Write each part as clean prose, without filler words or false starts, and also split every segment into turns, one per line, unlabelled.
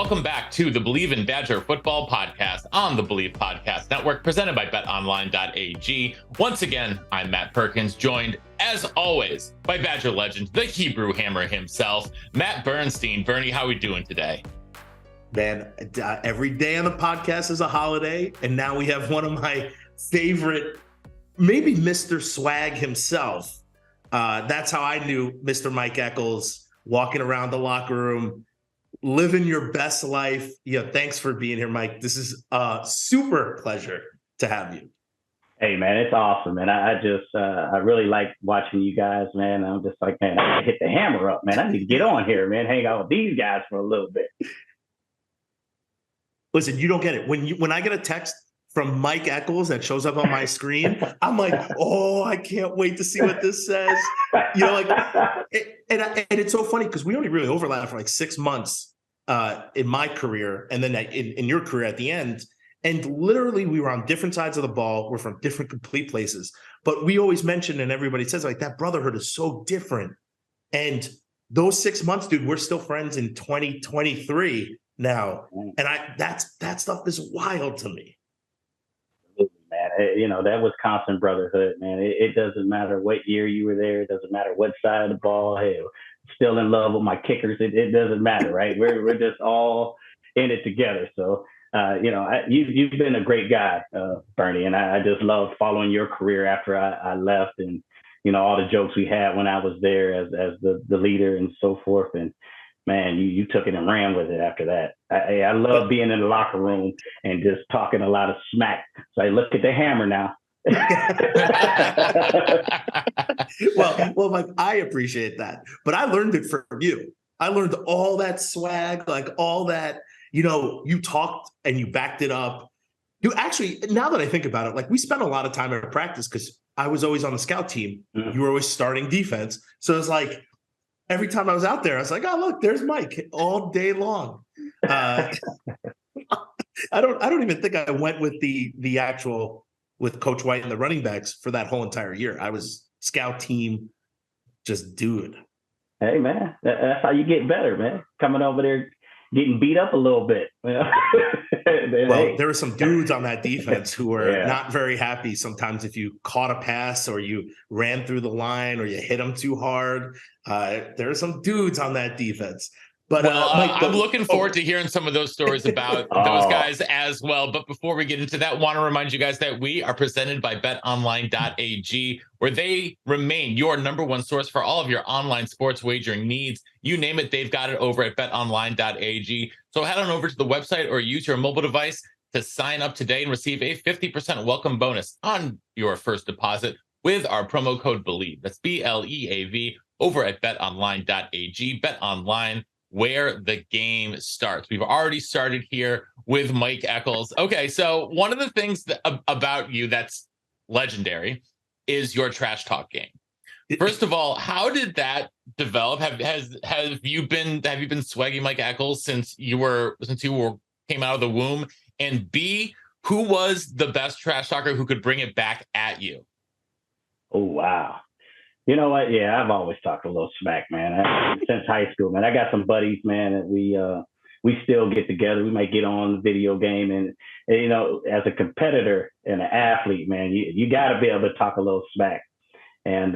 welcome back to the Believe in Badger Football podcast on the Believe Podcast Network, presented by betonline.ag. Once again, I'm Matt Perkins, joined, as always, by Badger legend, the Hebrew Hammer himself, Matt Bernstein. Bernie, how are we doing today?
Man, every day on the podcast is a holiday, and now we have one of my favorite, maybe Mr. Swag himself. That's how I knew Mr. Mike Echols, walking around the locker room, living your best life. Yeah, thanks for being here, Mike. This is a super pleasure to have you.
Hey, man, it's awesome, man. I really like watching you guys, man. I'm just like, man, I gotta hit the hammer up, man. I need to get on here, man. Hang out with these guys for a little bit.
Listen, you don't get it. When I get a text from Mike Echols that shows up on my screen, I'm like, oh, I can't wait to see what this says. You know, and it's so funny because we only really overlapped for like 6 months in my career, and then in your career at the end. And literally, we were on different sides of the ball. We're from different complete places. But we always mention, and everybody says, like, that brotherhood is so different. And those 6 months, dude, we're still friends in 2023 now. And that stuff is wild to me.
Man, you know, that Wisconsin brotherhood, man. It doesn't matter what year you were there. It doesn't matter what side of the ball. Hey, still in love with my kickers. It doesn't matter, right? We're just all in it together. So, you know, you've been a great guy, Bernie, and I just love following your career after I left, and you know, all the jokes we had when I was there as the leader and so forth. And man, you took it and ran with it after that. I love being in the locker room and just talking a lot of smack. So I look at the hammer now.
well, Mike, I appreciate that. But I learned it from you. I learned all that swag, like all that, you know, you talked and you backed it up. You actually, now that I think about it, like we spent a lot of time in practice because I was always on the scout team. Mm-hmm. You were always starting defense. So it's like, every time I was out there, I was like, "Oh, look, there's Mike all day long." I don't even think I went with the actual with Coach White and the running backs for that whole entire year. I was scout team, just dude.
Hey man, that's how you get better, man. Coming over there, getting beat up a little bit.
Well, there were some dudes on that defense who were not very happy sometimes if you caught a pass or you ran through the line or you hit them too hard. There are some dudes on that defense. But Mike,
I'm looking forward to hearing some of those stories about those guys as well. But before we get into that, want to remind you guys that we are presented by betonline.ag, where they remain your number one source for all of your online sports wagering needs. You name it, they've got it over at betonline.ag. So head on over to the website or use your mobile device to sign up today and receive a 50% welcome bonus on your first deposit with our promo code BELIEVE. That's BLEAV over at betonline.ag. BetOnline, where the game starts. We've already started here with Mike Echols. Okay, so one of the things about you that's legendary is your trash talk game. First of all, how did that develop? Have you been swagging Mike Echols since you came out of the womb? And B, who was the best trash talker who could bring it back at you?
Oh wow. You know what? Yeah, I've always talked a little smack, man. Since high school, man. I got some buddies, man, that we still get together. We might get on the video game, and you know, as a competitor and an athlete, man, you got to be able to talk a little smack. And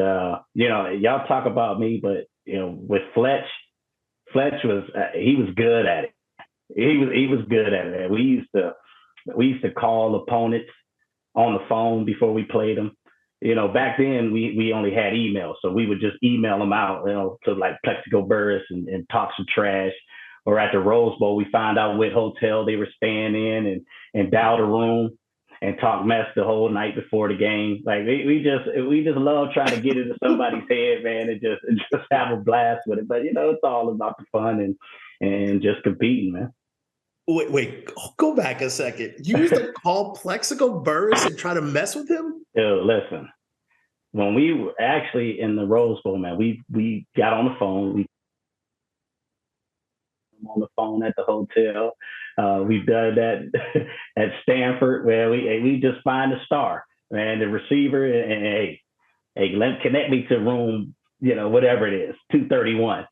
you know, y'all talk about me, but you know, with Fletch was he was good at it. He was good at it. We used to call opponents on the phone before we played them. You know, back then we only had email, so we would just email them out, you know, to like Plaxico Burress and talk some trash. Or at the Rose Bowl, we find out what hotel they were staying in and dial the room and talk mess the whole night before the game. Like we just love trying to get into somebody's head, man, and just have a blast with it. But you know, it's all about the fun and just competing, man.
Wait, go back a second. You used to call Plaxico Burress and try to mess with him?
Yo, listen, when we were actually in the Rose Bowl, man, we got on the phone. We on the phone at the hotel. We've done that at Stanford, where we just find a star, man, the receiver, and hey, connect me to room, you know, whatever it is, 231.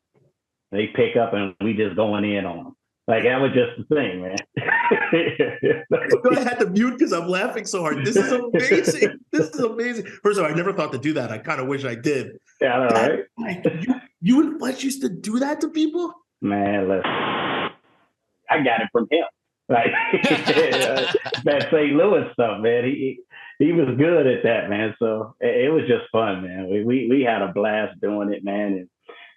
They pick up and we just going in on them. Like that was just the thing, man.
I had to mute because I'm laughing so hard. This is amazing. This is amazing. First of all, I never thought to do that. I kind of wish I did.
Yeah, I know, right?
Like, you and Fletch used to do that to people?
Man, listen, I got it from him. Like that St. Louis stuff, man. He was good at that, man. So it was just fun, man. We had a blast doing it, man.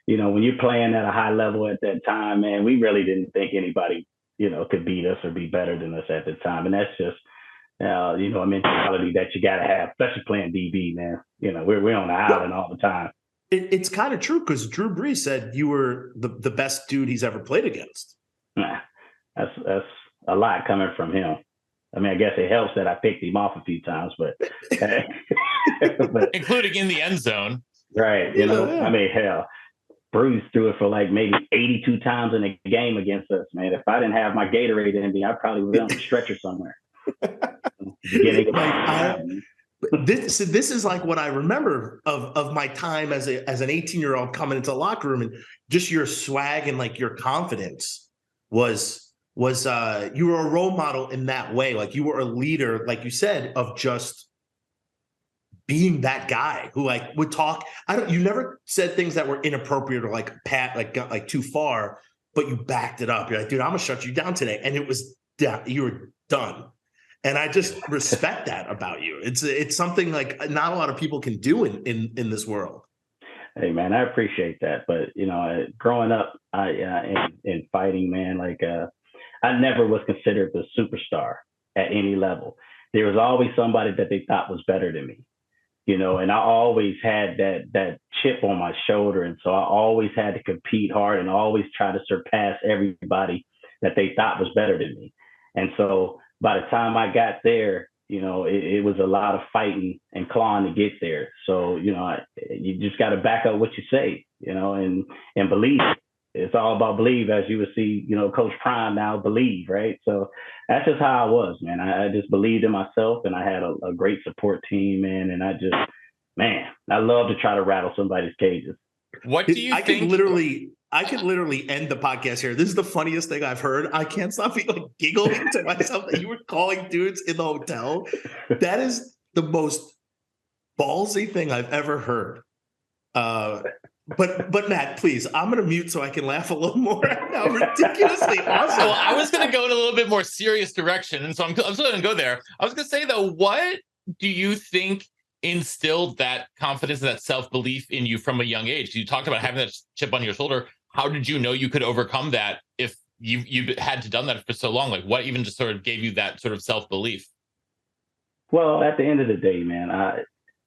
And when you're playing at a high level at that time, man, we really didn't think anybody, could beat us or be better than us at the time. And that's just, a mentality that you got to have, especially playing DB, man. We're on the island all the time.
It's kind of true because Drew Brees said you were the best dude he's ever played against.
Nah, that's a lot coming from him. I mean, I guess it helps that I picked him off a few times, but
including in the end zone.
Right. I mean, hell, Bruce threw it for like maybe 82 times in a game against us, man. If I didn't have my Gatorade in me, I probably would be on a stretcher somewhere.
This is like what I remember of my time as an 18-year-old coming into the locker room, and just your swag and like your confidence was you were a role model in that way. Like you were a leader, like you said, of just being that guy who like would talk. You never said things that were inappropriate or like got too far, but you backed it up. You're like, dude, I'm gonna shut you down today. And it was you were done. And I just respect that about you. It's something like not a lot of people can do in this world.
Hey man, I appreciate that. But growing up, in fighting, man, like I never was considered the superstar at any level. There was always somebody that they thought was better than me, and I always had that chip on my shoulder. And so I always had to compete hard and always try to surpass everybody that they thought was better than me. And so by the time I got there, it was a lot of fighting and clawing to get there. So, you just got to back up what you say, and believe. It's all about believe, as you would see, Coach Prime now believe, right? So that's just how I was, man. I just believed in myself, and I had a great support team, man. And I love to try to rattle somebody's cages.
What do you think?
I could literally end the podcast here. This is the funniest thing I've heard. I can't stop giggling to myself that you were calling dudes in the hotel. That is the most ballsy thing I've ever heard. But Matt, please, I'm going to mute so I can laugh a little more. How ridiculously awesome.
Well, I was going to go in a little bit more serious direction, and so I'm still going to go there. I was going to say, though, what do you think instilled that confidence and that self-belief in you from a young age? You talked about having that chip on your shoulder. How did you know you could overcome that if you had done that for so long? Like, what even just sort of gave you that sort of self-belief?
Well, at the end of the day, man,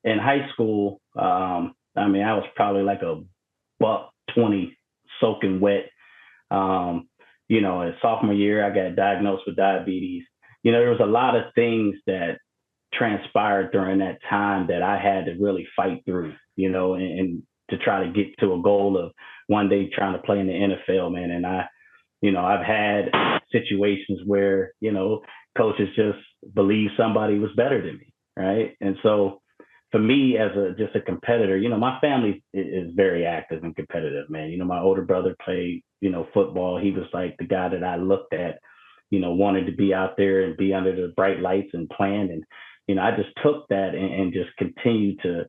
in high school, I was probably like a $120 soaking wet. In sophomore year, I got diagnosed with diabetes. There was a lot of things that transpired during that time that I had to really fight through, and to try to get to a goal of one day trying to play in the NFL, man. And I've had situations where, coaches just believe somebody was better than me. Right. And so for me as just a competitor, my family is very active and competitive, man. My older brother played, football. He was like the guy that I looked at, wanted to be out there and be under the bright lights and playing. And, I just took that and just continued to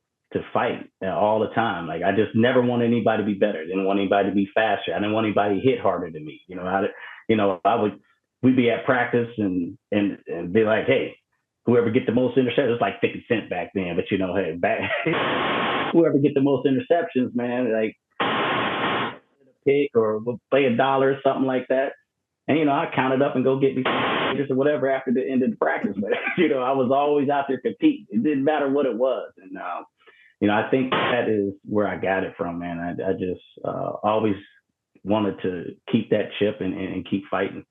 fight all the time. Like I just never wanted anybody to be better. Didn't want anybody to be faster. I didn't want anybody to hit harder than me. We'd be at practice and be like, hey, whoever get the most interceptions, it's like 50 cents back then, but hey, whoever get the most interceptions, man, like a pick or we'll play $1 or something like that. And, I counted up and go get me or whatever after the end of the practice. But, I was always out there competing. It didn't matter what it was. And, I think that is where I got it from, man. I just always wanted to keep that chip and keep fighting.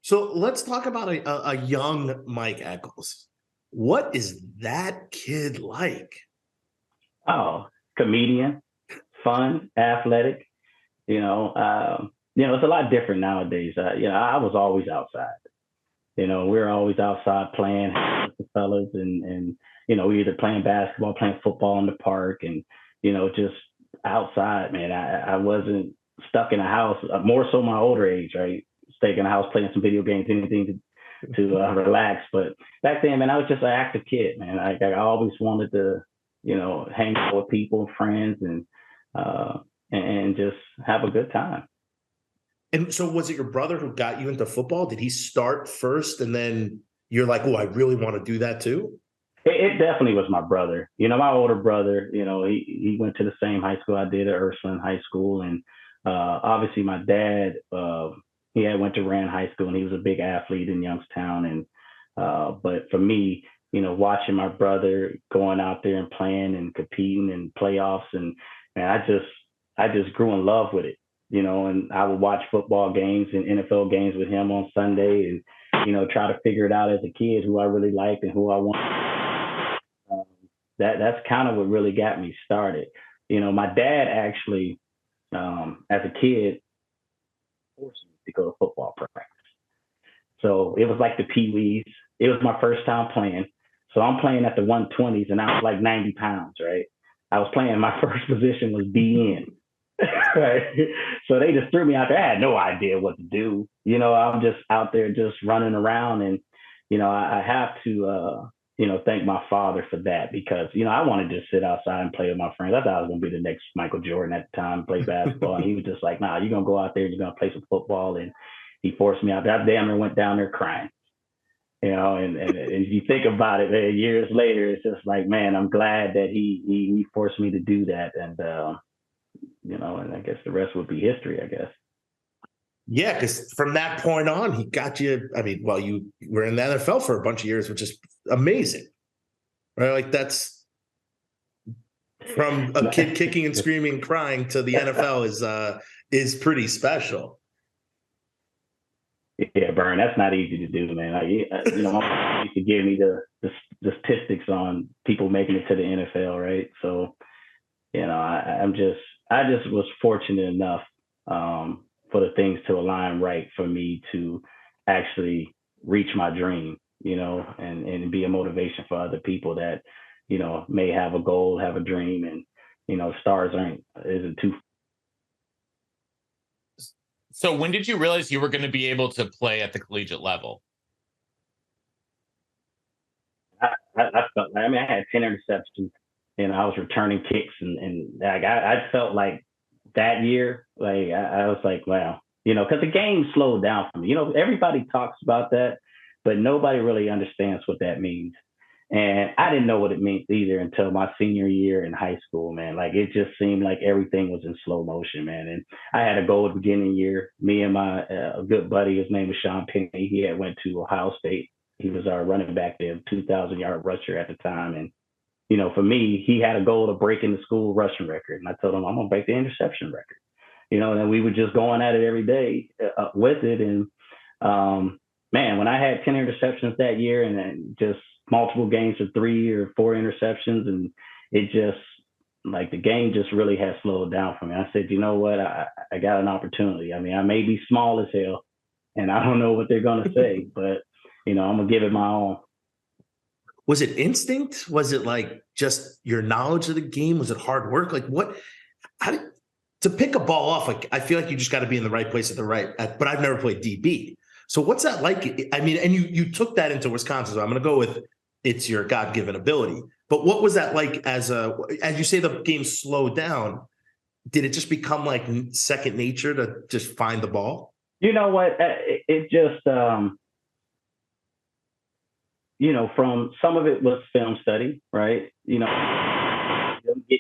So let's talk about a young Mike Echols. What is that kid like?
Oh, comedian, fun, athletic. It's a lot different nowadays. I was always outside. We were always outside playing with the fellas and we either playing basketball, playing football in the park and, just outside, man. I wasn't stuck in a house, more so my older age, right? Staying in the house, playing some video games, anything to relax. But back then, man, I was just an active kid, man. I always wanted to, hang out with people, friends, and just have a good time.
And so was it your brother who got you into football? Did he start first and then you're like, oh, I really want to do that too?
It definitely was my brother. My older brother, he went to the same high school I did at Ursuline High School. And obviously my dad, he had went to Rand High School and he was a big athlete in Youngstown. And but for me, watching my brother going out there and playing and competing in playoffs, and I just grew in love with it. And I would watch football games and NFL games with him on Sunday and, try to figure it out as a kid who I really liked and who I wanted. That's kind of what really got me started. My dad actually, as a kid, forced me to go to football practice. So it was like the Pee-wees. It was my first time playing. So I'm playing at the 120s and I was like 90 pounds, right? I was playing, my first position was DN. Right. So they just threw me out there. I had no idea what to do. I'm just out there just running around. And, I have to, thank my father for that because, I wanted to sit outside and play with my friends. I thought I was going to be the next Michael Jordan at the time, play basketball. And he was just like, nah, you're going to go out there and you're going to play some football. And he forced me out there. I damn near went down there crying. And if you think about it, man, years later, it's just like, man, I'm glad that he forced me to do that. And, and I guess the rest would be history, I guess.
Yeah, because from that point on, he got you. I mean, well, you were in the NFL for a bunch of years, which is amazing, right? Like that's from a kid kicking and screaming and crying to the NFL is pretty special.
Yeah, Bern, that's not easy to do, man. My mom used to give me the statistics on people making it to the NFL, right? So, I just was fortunate enough for the things to align right for me to actually reach my dream, and be a motivation for other people that, may have a goal, have a dream, and, stars isn't too.
So when did you realize you were going to be able to play at the collegiate level?
I felt, I had 10 interceptions. And I was returning kicks, and I felt like that year, like I was like, wow, because the game slowed down for me. Everybody talks about that, but nobody really understands what that means. And I didn't know what it meant either until my senior year in high school, man. Like it just seemed like everything was in slow motion, man. And I had a goal at the beginning year. Me and my good buddy, his name was Sean Penny. He had went to Ohio State. He was our running back there, 2,000-yard rusher at the time, and for me, he had a goal of breaking the school rushing record. And I told him, I'm going to break the interception record. And then we were just going at it every day with it. And, man, when I had 10 interceptions that year and then just multiple games of 3 or 4 interceptions, and it just, like, the game just really has slowed down for me. I said, you know what? I got an opportunity. I mean, I may be small as hell, and I don't know what they're going to say, but, I'm going to give it my all.
Was it instinct? Was it like just your knowledge of the game? Was it hard work? Like to pick a ball off? Like, I feel like you just got to be in the right place but I've never played DB. So what's that like? I mean, and you took that into Wisconsin. So I'm going to go with it's your God-given ability. But what was that like as you say, the game slowed down? Did it just become like second nature to just find the ball?
You know what? It just, from some of it was film study, right? Getting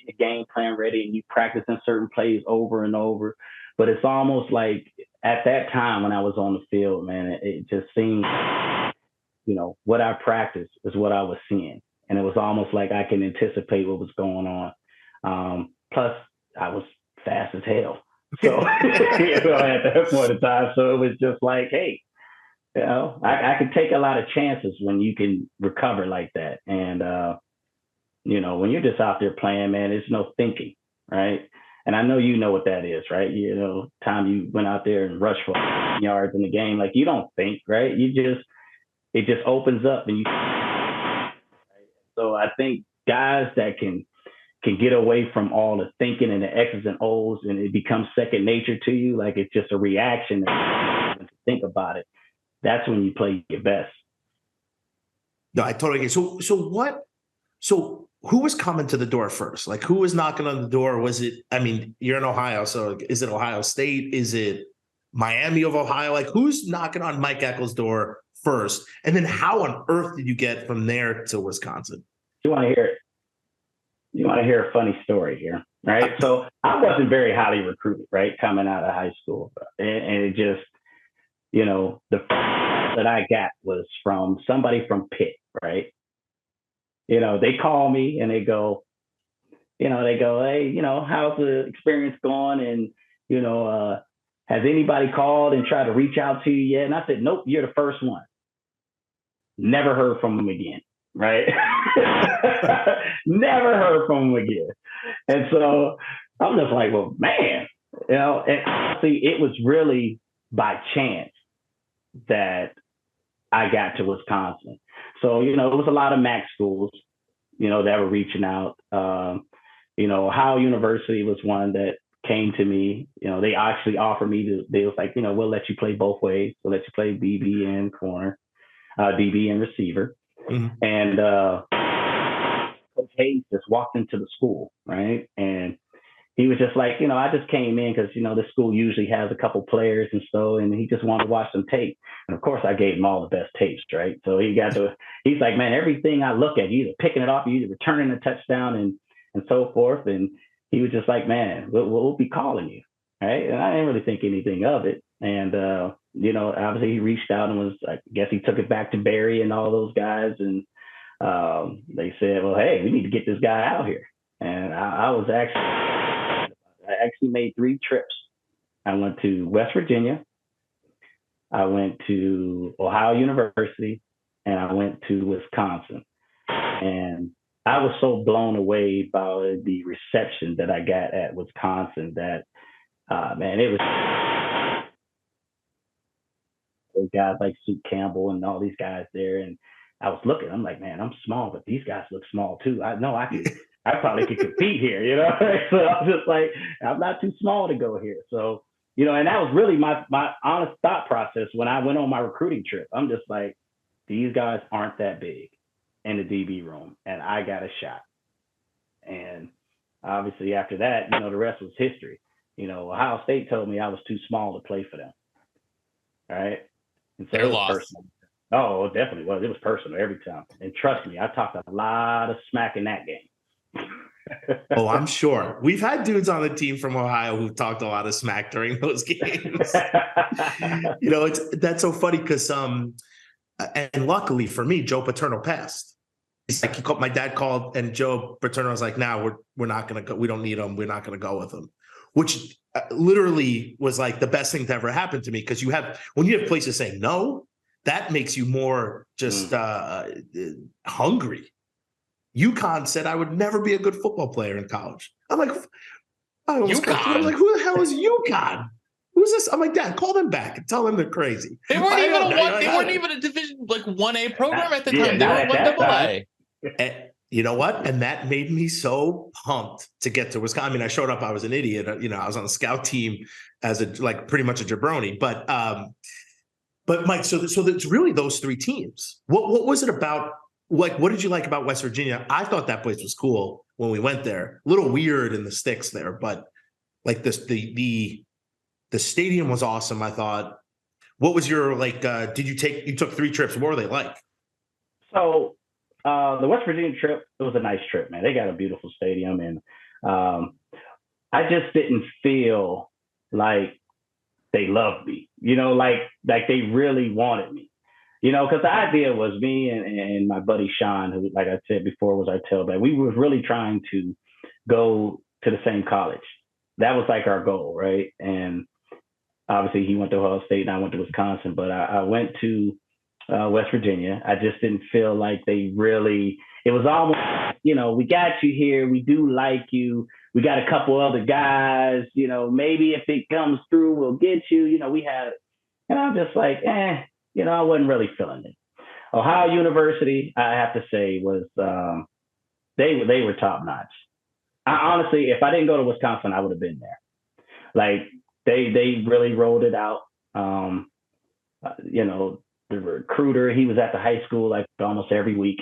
the game plan ready and you practicing certain plays over and over. But it's almost like at that time when I was on the field, man, it just seemed, what I practiced is what I was seeing. And it was almost like I can anticipate what was going on. Plus, I was fast as hell. So, at that point in time. So it was just like, hey, I could take a lot of chances when you can recover like that. And, when you're just out there playing, man, there's no thinking, right? And I know you know what that is, right? Time you went out there and rushed for yards in the game, like you don't think, right? It just opens up and you. So I think guys that can, can get away from all the thinking and the X's and O's, and it becomes second nature to you. Like it's just a reaction and to think about it. That's when you play your best.
No, I totally get it. So who was coming to the door first? Like who was knocking on the door? Was it, I mean, you're in Ohio, so is it Ohio State? Is it Miami of Ohio? Like who's knocking on Mike Echols' door first? And then how on earth did you get from there to Wisconsin?
You want to hear it? You want to hear a funny story here, right? So I wasn't very highly recruited, right, coming out of high school. And it just, you know, the first that I got was from somebody from Pitt, right? You know, they call me and they go, hey, you know, how's the experience going? And, you know, has anybody called and tried to reach out to you yet? And I said, nope, you're the first one. Never heard from them again, right? Never heard from them again. And so I'm just like, well, man, you know, and honestly, it was really by chance that I got to Wisconsin. So, you know, it was a lot of MAC schools, you know, that were reaching out. You know, Ohio University was one that came to me. You know, they actually offered me they was like, you know, we'll let you play both ways. We'll let you play DB and corner, DB and receiver. Mm-hmm. And Coach Hayes just walked into the school, right? And he was just like, you know, I just came in because, you know, the school usually has a couple players and so, and he just wanted to watch some tape. And of course, I gave him all the best tapes, right? So he's like, man, everything I look at, you either picking it off, you either returning a touchdown and so forth. And he was just like, man, we'll be calling you, right? And I didn't really think anything of it. And, you know, obviously he reached out and was, I guess he took it back to Barry and all those guys. And they said, well, hey, we need to get this guy out here. And I actually made 3 trips. I went to West Virginia, I went to Ohio University, and I went to Wisconsin. And I was so blown away by the reception that I got at Wisconsin that, man, it was guys like Sue Campbell and all these guys there. And I was looking, I'm like, man, I'm small, but these guys look small too. I know I probably could compete here, you know? So I was just like, I'm not too small to go here. So, you know, and that was really my honest thought process when I went on my recruiting trip. I'm just like, these guys aren't that big in the DB room, and I got a shot. And obviously after that, you know, the rest was history. You know, Ohio State told me I was too small to play for them. All right. And so it was personal. Oh, it definitely was. It was personal every time. And trust me, I talked a lot of smack in that game.
Oh, I'm sure. We've had dudes on the team from Ohio who've talked a lot of smack during those games. You know, that's so funny because and luckily for me, Joe Paterno passed. It's like my dad called and Joe Paterno was like, "No, we're not going to go. We don't need him. We're not going to go with him," which literally was like the best thing to ever happen to me because when you have places saying no, that makes you more just hungry. UConn said I would never be a good football player in college. I'm like, I was like, who the hell is UConn? Who's this? I'm like, Dad, call them back and tell them they're crazy.
They weren't even a division like 1A program at the time. They were 1AA.
And you know what? And that made me so pumped to get to Wisconsin. I mean, I showed up. I was an idiot. You know, I was on the scout team as pretty much a jabroni. But Mike, so it's really those 3 teams. What was it about? Like, what did you like about West Virginia? I thought that place was cool when we went there. A little weird in the sticks there, but like the stadium was awesome. I thought. What was your you took 3 trips? What were they like?
So the West Virginia trip, it was a nice trip, man. They got a beautiful stadium, and I just didn't feel like they loved me. You know, like they really wanted me. You know, because the idea was me and my buddy Sean, who, like I said before, was our tailback. We were really trying to go to the same college. That was like our goal, right? And obviously he went to Ohio State and I went to Wisconsin, but I went to West Virginia. I just didn't feel like they really, it was almost, you know, we got you here. We do like you. We got a couple other guys, you know, maybe if it comes through, we'll get you. You know, and I'm just like, you know, I wasn't really feeling it. Ohio University, I have to say, was they were top notch. honestly, if I didn't go to Wisconsin, I would have been there. Like they really rolled it out. The recruiter, he was at the high school like almost every week.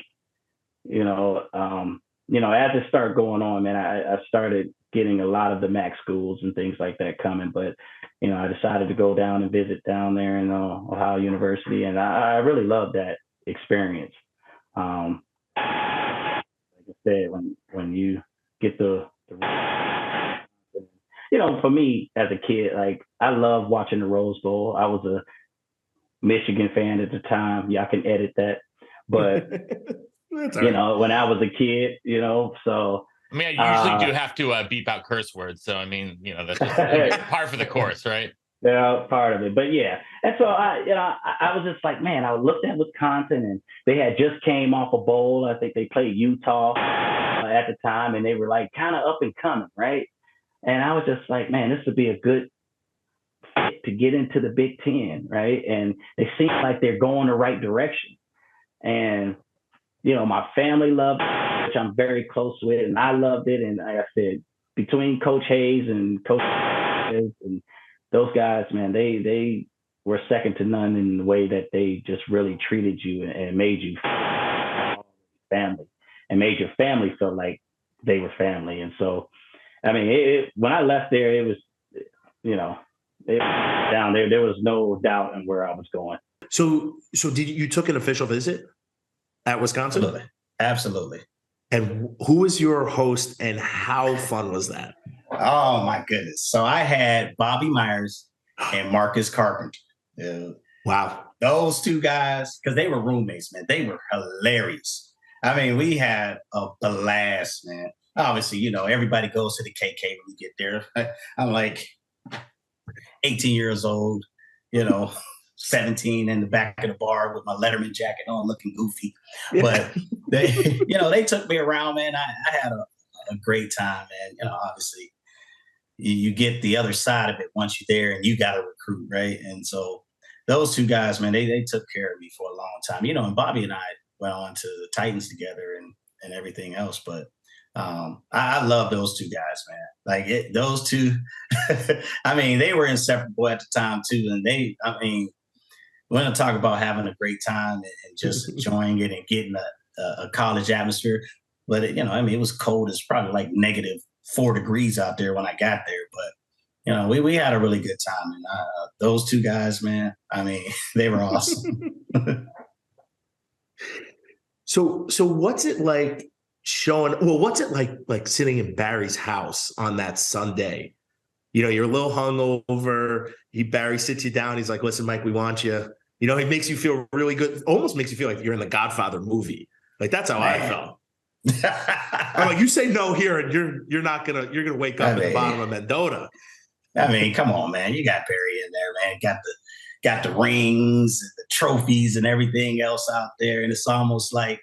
As it started going on, man, I started getting a lot of the MAC schools and things like that coming. But, I decided to go down and visit down there in Ohio University. And I really loved that experience. Like I said, when you get the for me as a kid, like I love watching the Rose Bowl. I was a Michigan fan at the time. Yeah, I can edit that. But, when I was a kid, so.
I mean, I usually do have to beep out curse words. So, I mean, that's just par for the course, right?
Yeah, part of it. But yeah. And so I was just like, man, I looked at Wisconsin and they had just came off a bowl. I think they played Utah at the time and they were like kind of up and coming, right? And I was just like, man, this would be a good fit to get into the Big Ten, right? And they seem like they're going the right direction. And, my family loved it, which I'm very close with, and I loved it. And like I said, between Coach Hayes and Coach Hayes and those guys, man, they were second to none in the way that they just really treated you and made you family and made your family feel like they were family. And so, I mean, when I left there, it was, it was down there. There was no doubt in where I was going.
So did you took an official visit at Wisconsin?
Absolutely.
And who was your host and how fun was that?
Oh my goodness. So I had Bobby Myers and Marcus Carpenter.
Wow.
Those two guys, because they were roommates, man. They were hilarious. I mean, we had a blast, man. Obviously, everybody goes to the KK when we get there. I'm like 18 years old, 17 in the back of the bar with my Letterman jacket on, looking goofy. But they took me around, man. I had a great time, man. Obviously, you get the other side of it once you're there, and you got to recruit, right? And so those two guys, man, they took care of me for a long time. And Bobby and I went on to the Titans together and everything else, but. I love those two guys, man. Like those two, I mean, they were inseparable at the time too. And we're going to talk about having a great time and just enjoying it and getting a college atmosphere. But, it was cold. It's probably like -4 degrees out there when I got there. But, we had a really good time. And those two guys, man, I mean, they were awesome.
So what's it like what's it like sitting in Barry's house on that Sunday? You're a little hungover. Barry sits you down. He's like, listen, Mike, we want you. He makes you feel really good. Almost makes you feel like you're in the Godfather movie. Like that's how I felt. I'm like, you say no here and you're gonna wake up at the bottom of Mendota.
I mean, come on, man. You got Barry in there, man. Got the rings and the trophies and everything else out there. And it's almost like,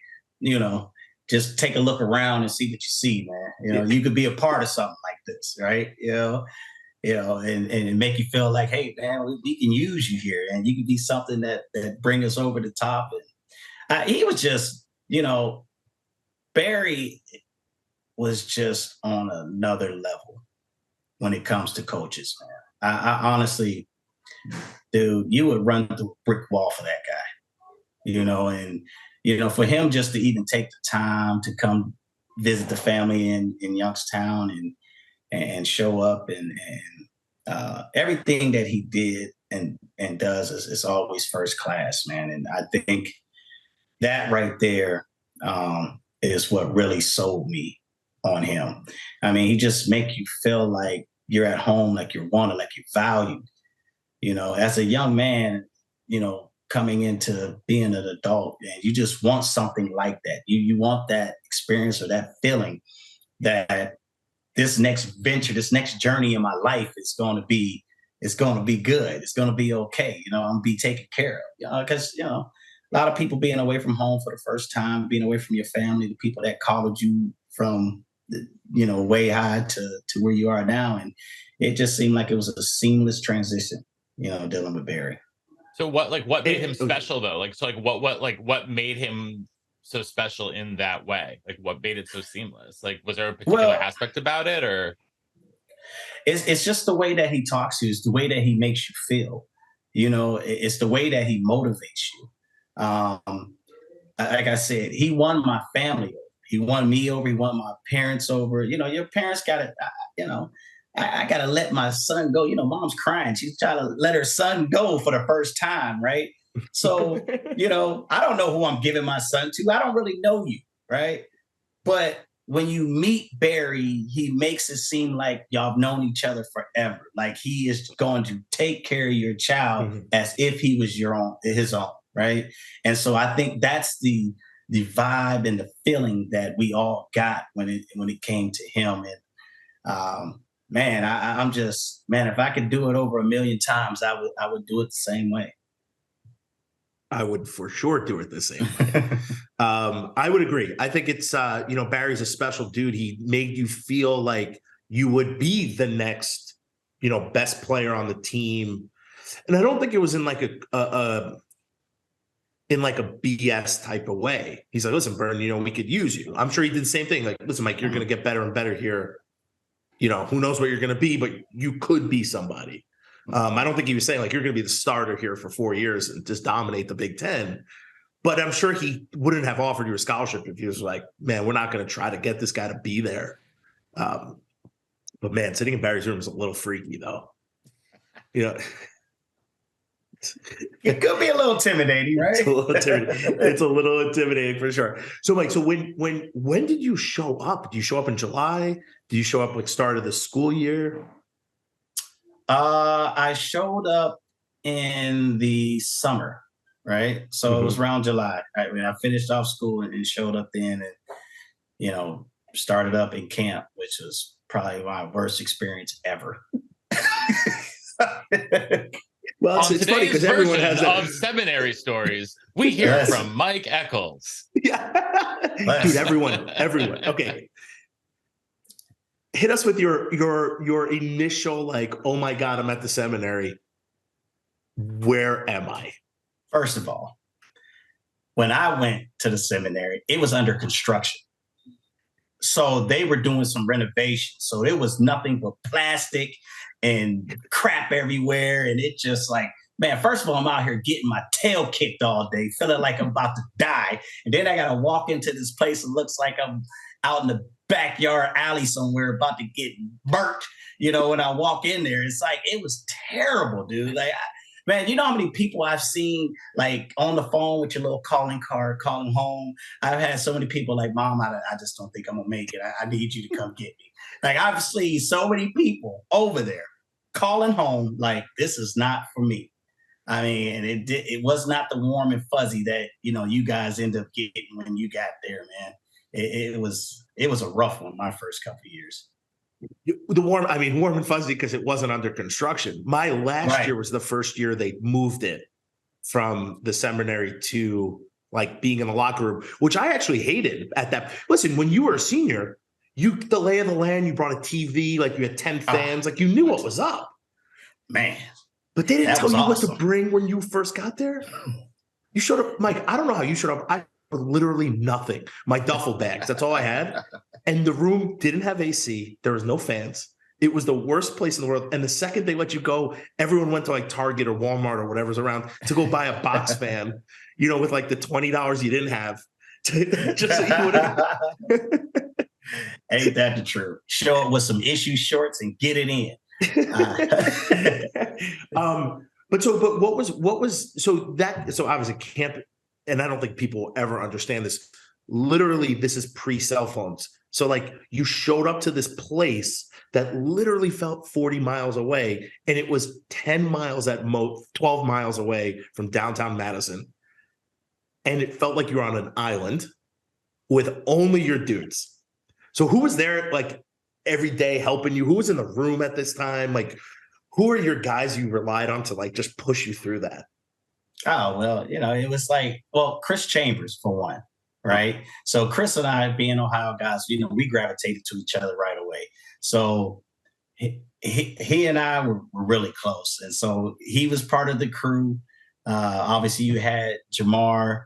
just take a look around and see what you see, man. You could be a part of something like this, right? And make you feel like, hey, man, we can use you here, and you can be something that bring us over the top. And he was just, Barry was just on another level when it comes to coaches, man. I honestly, dude, you would run through a brick wall for that guy, and for him just to even take the time to come visit the family in Youngstown and show up and everything that he did and does is always first class, man. And I think that right there is what really sold me on him. I mean, he just make you feel like you're at home, like you're wanted, like you're valued. As a young man, coming into being an adult, and you just want something like that. You want that experience or that feeling that this next venture, this next journey in my life is going to be good. It's going to be okay. I'm going to be taken care of. Because a lot of people being away from home for the first time, being away from your family, the people that collared you from way high to where you are now, and it just seemed like it was a seamless transition. Dealing with Barry.
So what made him special though? What made him so special in that way? Like, what made it so seamless? Like, was there a particular aspect about it, or?
It's just the way that he talks to you. It's the way that he makes you feel. You know, it's the way that he motivates you. Like I said, he won my family over. He won me over. He won my parents over. You know, your parents got to, you know, I got to let my son go. You know, mom's crying. She's trying to let her son go for the first time, right? So, you know, I don't know who I'm giving my son to. I don't really know you, right? But when you meet Barry, he makes it seem like y'all have known each other forever. Like he is going to take care of your child as if he was his own, right? And so I think that's the vibe and the feeling that we all got when it came to him. And man, I'm just, man, if I could do it over 1 million times, I would do it the same way.
I would for sure do it the same way. I would agree. I think it's, you know, Barry's a special dude. He made you feel like you would be the next, you know, best player on the team. And I don't think it was in like a BS type of way. He's like, listen, Bern, you know, we could use you. I'm sure he did the same thing. Like, listen, Mike, you're going to get better and better here. You know, who knows what you're going to be, but you could be somebody. I don't think he was saying like, you're going to be the starter here for 4 years and just dominate the Big Ten. But I'm sure he wouldn't have offered you a scholarship if he was like, man, we're not going to try to get this guy to be there. But man, sitting in Barry's room is a little freaky though. You know,
it could be a little intimidating, right?
It's a little intimidating for sure. So Mike, so when did you show up? Did you show up in July? Did you show up like start of the school year?
I showed up in the summer, right? So it was around July. Right? When I finished off school and showed up then, and you know, started up in camp, which was probably my worst experience ever.
Well, it's funny because everyone has
of seminary stories. We hear from Mike Echols.
Yeah, dude, everyone. Okay. Hit us with your initial like, oh my God, I'm at the seminary. Where am I?
First of all, when I went to the seminary, it was under construction. So they were doing some renovations. So it was nothing but plastic and crap everywhere. And it just like, man, first of all, I'm out here getting my tail kicked all day, feeling like I'm about to die. And then I got to walk into this place that looks like I'm out in the backyard alley somewhere about to get burnt, you know, when I walk in there. It's like, it was terrible, dude. Like, man, you know how many people I've seen like on the phone with your little calling card, calling home. I've had so many people like, Mom, I just don't think I'm gonna make it. I need you to come get me. Like I've seen so many people over there calling home like, this is not for me. I mean, and it was not the warm and fuzzy that, you know, you guys end up getting when you got there, man. It was a rough one my first couple of years.
Warm and fuzzy because it wasn't under construction. My last year was the first year they moved it from the seminary to like being in the locker room, which I actually hated at that. Listen, when you were a senior, the lay of the land, you brought a TV, like you had 10 fans, like you knew what was up.
Man.
But they didn't tell you what to bring when you first got there. You showed up, Mike, I don't know how you showed up. I literally nothing. My duffel bags. That's all I had. And the room didn't have AC. There was no fans. It was the worst place in the world. And the second they let you go, everyone went to like Target or Walmart or whatever's around to go buy a box fan, you know, with like the $20 you didn't have. Just so you would.
Ain't that the truth? Show up with some issue shorts and get it in.
But what was so obviously camp. And I don't think people ever understand this. Literally, this is pre-cell phones. So like you showed up to this place that literally felt 40 miles away, and it was 10 miles at most, 12 miles away from downtown Madison. And it felt like you were on an island with only your dudes. So who was there like every day helping you? Who was in the room at this time? Like, who are your guys you relied on to like just push you through that?
Oh, well, you know, it was like, well, Chris Chambers for one, right? So Chris and I, being Ohio guys, you know, we gravitated to each other right away. So he and I were really close. And so he was part of the crew. Obviously, you had Jamar.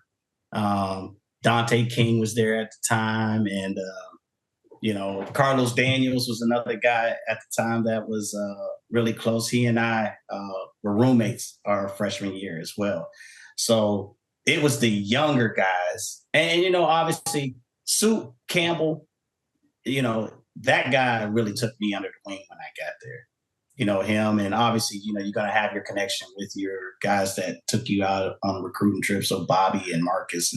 Dante King was there at the time, and Carlos Daniels was another guy at the time that was really close. He and I were roommates our freshman year as well. So it was the younger guys. And obviously, Sue Campbell, that guy really took me under the wing when I got there. Him, and obviously, you're going to have your connection with your guys that took you out on recruiting trips. So Bobby and Marcus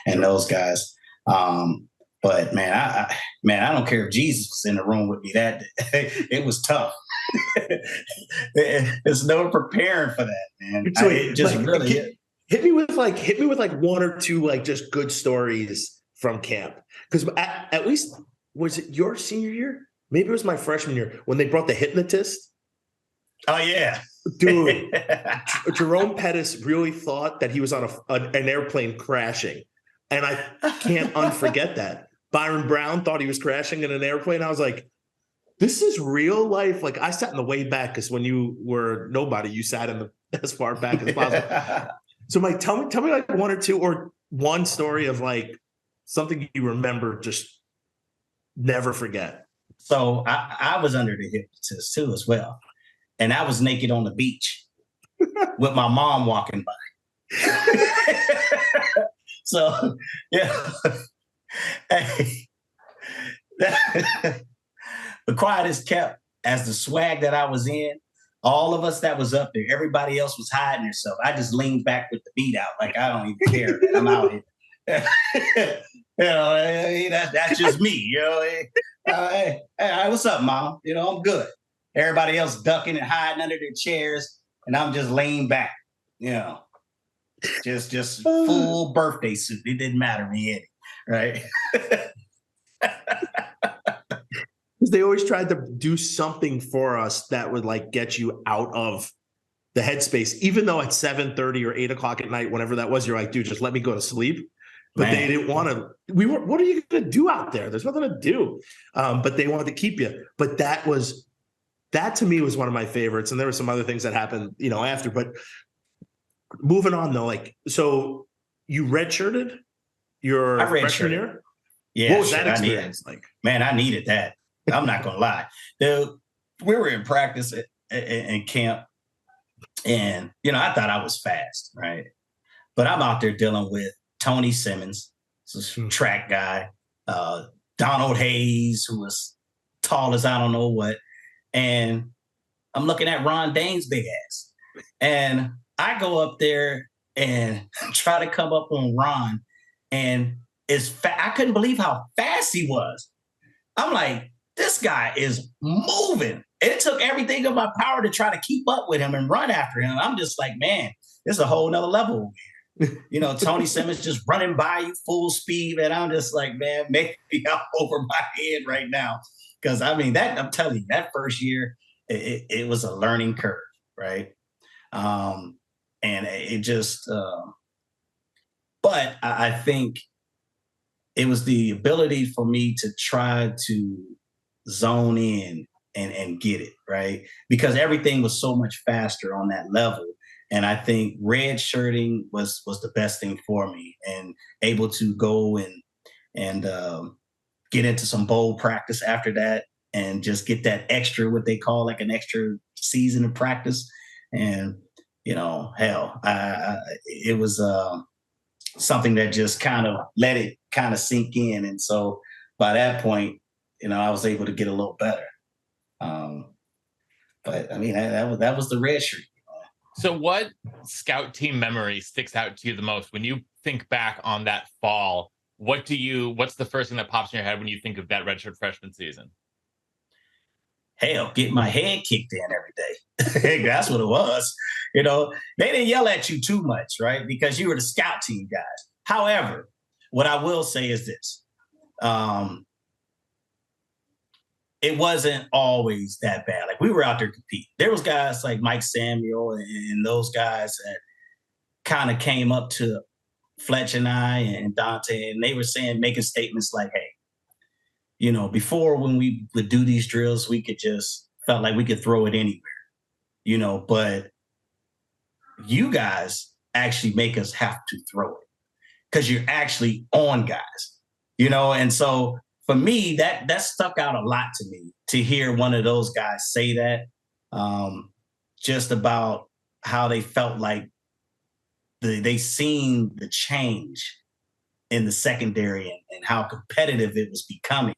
and those guys. But man, I don't care if Jesus was in the room with me that day. It was tough. There's no preparing for that, man.
So hit me with one or two like just good stories from camp. Because at least, was it your senior year? Maybe it was my freshman year when they brought the hypnotist.
Oh yeah,
dude. Jerome Pettis really thought that he was on an airplane crashing, and I can't unforget that. Byron Brown thought he was crashing in an airplane. I was like, this is real life. Like, I sat in the way back because when you were nobody, you sat in as far back as possible. So Mike, tell me like one or two or one story of like something you remember just never forget.
So I was under the hypnotist too as well. And I was naked on the beach with my mom walking by. So, yeah. Hey, the quiet is kept as the swag that I was in. All of us that was up there, everybody else was hiding herself. I just leaned back with the beat out, like I don't even care. I'm out here. That's just me. Hey, what's up, Mom? I'm good. Everybody else ducking and hiding under their chairs, and I'm just laying back. Just full birthday suit. It didn't matter to me any, right?
Because they always tried to do something for us that would like get you out of the headspace, even though at 7:30 or 8 o'clock at night, whenever that was, you're like, dude, just let me go to sleep. But they didn't want to. What are you going to do out there? There's nothing to do. But they wanted to keep you. But that to me was one of my favorites. And there were some other things that happened, after. But moving on though, like, so you redshirted your freshman year?
Yeah.
What was that experience like?
Man, I needed that. I'm not gonna lie. Dude, we were in practice in camp, and I thought I was fast, right? But I'm out there dealing with Tony Simmons, track guy, Donald Hayes, who was tall as I don't know what, and I'm looking at Ron Dane's big ass, and I go up there and try to come up on Ron, and I couldn't believe how fast he was. I'm like, this guy is moving. It took everything in my power to try to keep up with him and run after him. I'm just like, man, this is a whole nother level. Tony Simmons just running by you full speed. And I'm just like, man, maybe I'm over my head right now. Because, I'm telling you, that first year, it was a learning curve, right? And it just, but I think it was the ability for me to try to zone in and get it, right? Because everything was so much faster on that level. And I think redshirting was the best thing for me, and able to go and get into some bowl practice after that and just get that extra, what they call like an extra season of practice. And, hell, it was something that just kind of let it kind of sink in. And so by that point, I was able to get a little better. But that was the red shirt.
So what scout team memory sticks out to you the most when you think back on that fall? What's the first thing that pops in your head when you think of that redshirt freshman season?
Hell, getting my head kicked in every day. That's what it was. They didn't yell at you too much, right? Because you were the scout team guys. However, what I will say is this. It wasn't always that bad. Like, we were out there competing. There was guys like Mike Samuel and those guys that kind of came up to Fletch and I and Dante, and they were making statements like, hey, before when we would do these drills, we felt like we could throw it anywhere, but you guys actually make us have to throw it. because you're actually on guys, And so for me, that stuck out a lot to me to hear one of those guys say that, just about how they felt like they seen the change in the secondary and how competitive it was becoming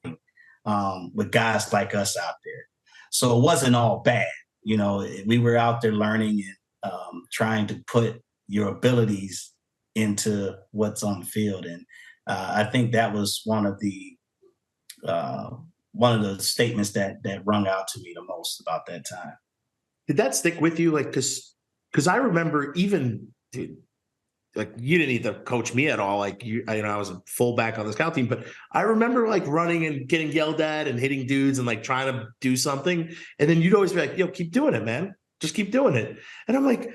with guys like us out there. So it wasn't all bad. We were out there learning and trying to put your abilities into what's on the field. And I think that was one of the statements that rung out to me the most about that time.
Did that stick with you? Like, because I remember even, dude, like you didn't need to coach me at all. Like I was a fullback on the scout team, but I remember like running and getting yelled at and hitting dudes and like trying to do something. And then you'd always be like, yo, keep doing it, man. Just keep doing it. And I'm like,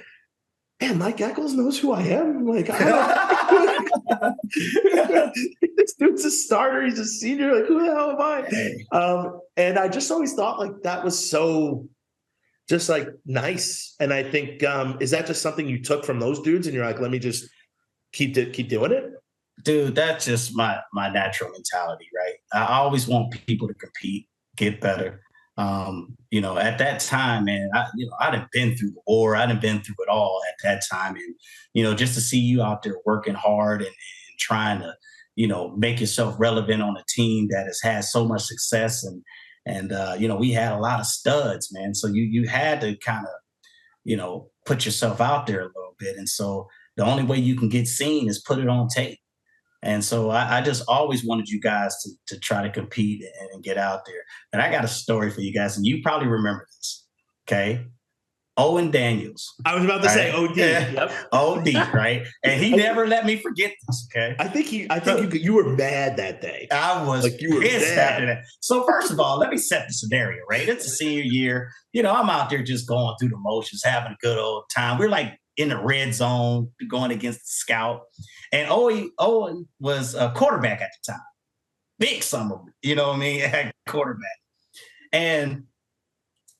man, Mike Echols knows who I am. Like, this dude's a starter. He's a senior. Like, who the hell am I? And I just always thought like that was so just like nice. And I think, is that just something you took from those dudes and you're like, let me just keep doing it?
Dude, that's just my natural mentality, right? I always want people to compete, get better. At that time, man, I done been through the war. I done been through it all at that time. And, just to see you out there working hard and trying to, make yourself relevant on a team that has had so much success. And we had a lot of studs, man. So you had to kind of, put yourself out there a little bit. And so the only way you can get seen is put it on tape. And so I just always wanted you guys to try to compete and get out there. And I got a story for you guys, and you probably remember this. Okay. Owen Daniels.
I was about to say OD.
Yep. OD, right? And he never let me forget this. Okay.
I think you were mad that day.
I was
like you were
pissed after that. So first of all, let me set the scenario, right? It's a senior year. I'm out there just going through the motions, having a good old time. We're like in the red zone, going against the scout. And Owen was a quarterback at the time. Big summer, at quarterback. And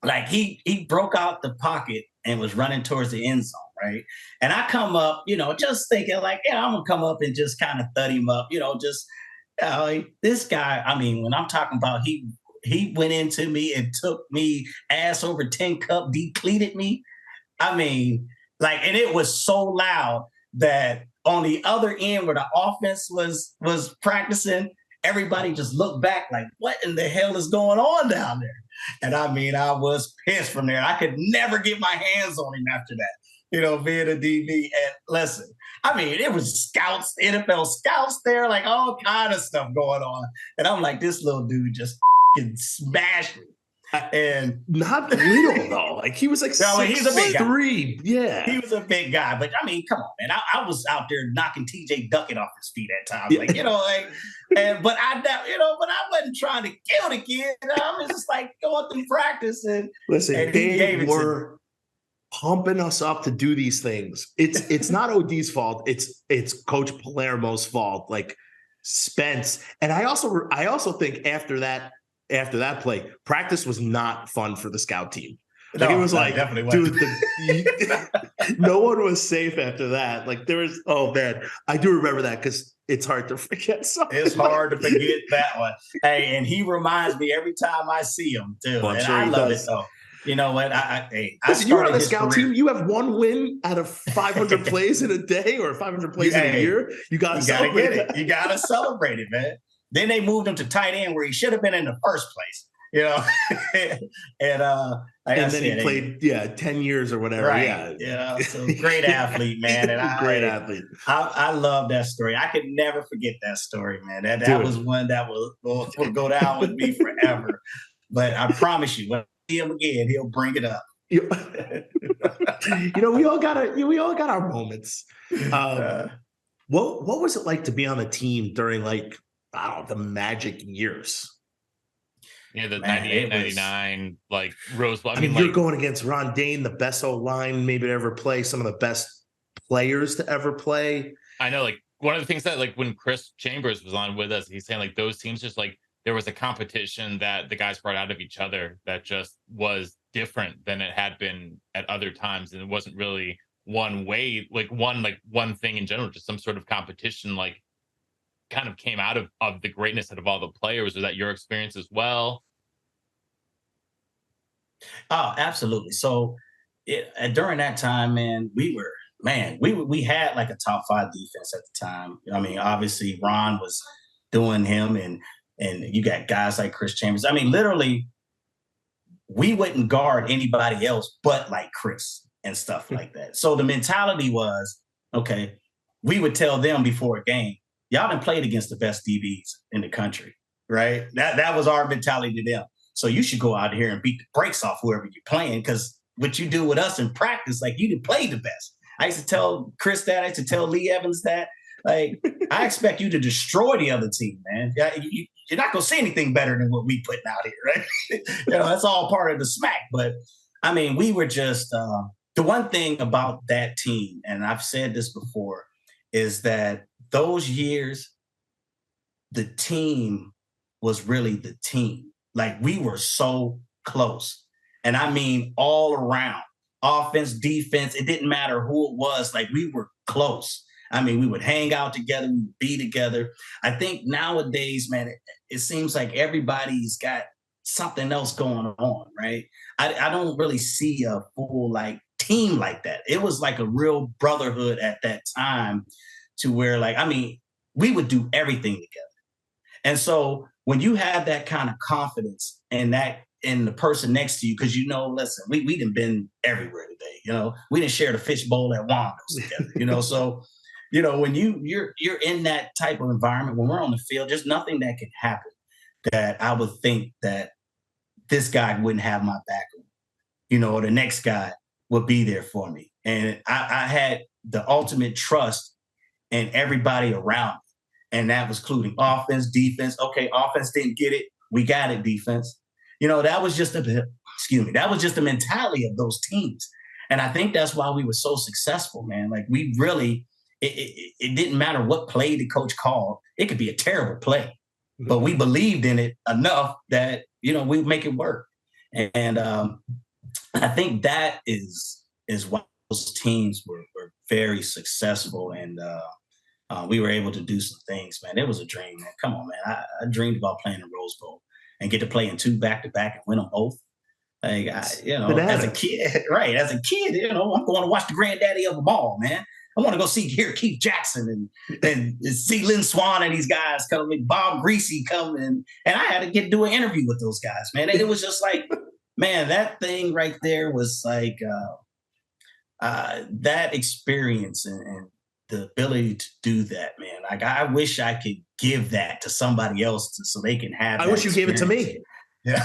like he broke out the pocket and was running towards the end zone, right? And I come up, just thinking like, yeah, I'm gonna come up and just kind of thud him up, this guy. I mean, when I'm talking about he went into me and took me ass over 10 cup, depleted me. I mean, like, and it was so loud that on the other end where the offense was practicing, everybody just looked back like, what in the hell is going on down there? And I mean, I was pissed from there. I could never get my hands on him after that, being a DB. And listen, I mean, it was scouts, NFL scouts there, like all kind of stuff going on. And I'm like, this little dude just smashed me. And
not little though. Like he was like
he's a big
6'3". Yeah.
He was a big guy. But I mean, come on, man. I was out there knocking TJ Duckett off his feet at times. Like, but I wasn't trying to kill the kid. I was just like going through practice and
listen, they were pumping us up to do these things. It's not OD's fault. It's Coach Palermo's fault. Like Spence. And I also think after that play, practice was not fun for the scout team. Like it was like, dude, no one was safe after that. Like there was, oh man, I do remember that because it's hard to forget something.
It's hard to forget that one. Hey, and he reminds me every time I see him too.
Well,
and
sure
I love
does.
it though. You know what?
Listen, you were on the scout team. You have one win out of 500 plays in a day or 500 plays in a year. You got to celebrate it.
You got to celebrate it, man. Then they moved him to tight end where he should have been in the first place, and
then he played 10 years or whatever.
Right. Yeah. So great athlete, man. And
great athlete.
I love that story. I could never forget that story, man. That was one that will go down with me forever. But I promise you, when I see him again, he'll bring it up.
We all got our moments. What was it like to be on a team during like, I don't know, the magic years?
Yeah, the 98, 99, like Rose Bowl.
I mean, you're going against Ron Dane, the best O-line maybe to ever play, some of the best players to ever play.
I know, like one of the things that like when Chris Chambers was on with us, he's saying like those teams just like there was a competition that the guys brought out of each other that just was different than it had been at other times. And it wasn't really one way, like one thing in general, just some sort of competition, like kind of came out of the greatness out of all the players? Was that your experience as well?
Oh, absolutely. So during that time, man, we had like a top 5 defense at the time. I mean, obviously Ron was doing him, and you got guys like Chris Chambers. I mean, literally, we wouldn't guard anybody else but like Chris and stuff like that. So the mentality was, okay, we would tell them before a game, y'all done played against the best DBs in the country, right? That was our mentality to them. So you should go out here and beat the brakes off whoever you're playing, because what you do with us in practice, like, you didn't play the best. I used to tell Chris that. I used to tell Lee Evans that. Like, I expect you to destroy the other team, man. You're not going to see anything better than what we putting out here, right? That's all part of the smack. But, I mean, we were just the one thing about that team, and I've said this before, is that those years, the team was really the team. Like, we were so close. And I mean, all around, offense, defense, it didn't matter who it was. Like, we were close. I mean, we would hang out together, we would be together. I think nowadays, man, it seems like everybody's got something else going on, right? I don't really see a full like team like that. It was like a real brotherhood at that time, to where, like, I mean, we would do everything together. And so when you have that kind of confidence in the person next to you, because listen, we done been everywhere today. We didn't share the fishbowl at Wando's together. So when you're in that type of environment, when we're on the field, there's nothing that can happen that I would think that this guy wouldn't have my back on, or the next guy would be there for me. And I had the ultimate trust in everybody around me. And that was including offense, defense. Okay, offense didn't get it. We got it, defense. That was just the mentality of those teams. And I think that's why we were so successful, man. Like, we really, it didn't matter what play the coach called. It could be a terrible play, but we believed in it enough that, we'd make it work. And I think that is why those teams were very successful. And we were able to do some things, man. It was a dream, man. Come on, man. I dreamed about playing the Rose Bowl and get to play in 2 back-to-back and win them both. Like, as a kid, right? As a kid, I'm going to watch the granddaddy of them all, man. I want to go hear Keith Jackson and see Lynn Swan and these guys come, Bob Greasy come in, and I had to do an interview with those guys, man. And it was just like, man, that thing right there was like that experience and the ability to do that, man. Like, I wish I could give that to somebody else so they can have.
I wish you gave it to me.
Yeah,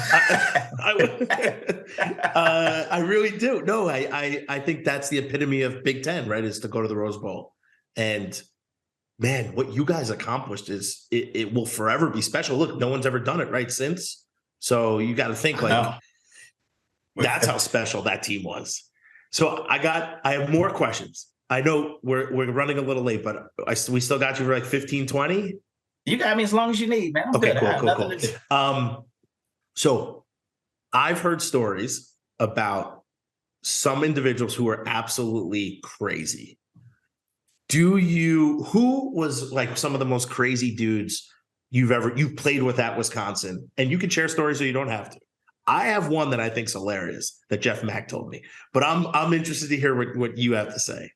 I really do. No, I think that's the epitome of Big Ten, right? Is to go to the Rose Bowl, and man, what you guys accomplished is it will forever be special. Look, no one's ever done it right since, so you got to think like that's how special that team was. So I have more questions. I know we're running a little late, but we still got you for like 15, 20.
You got me as long as you need, man. I'm
okay,
good.
Cool. So I've heard stories about some individuals who are absolutely crazy. Who was like some of the most crazy dudes you've played with at Wisconsin? And you can share stories so you don't have to. I have one that I think is hilarious that Jeff Mack told me, but I'm interested to hear what you have to say.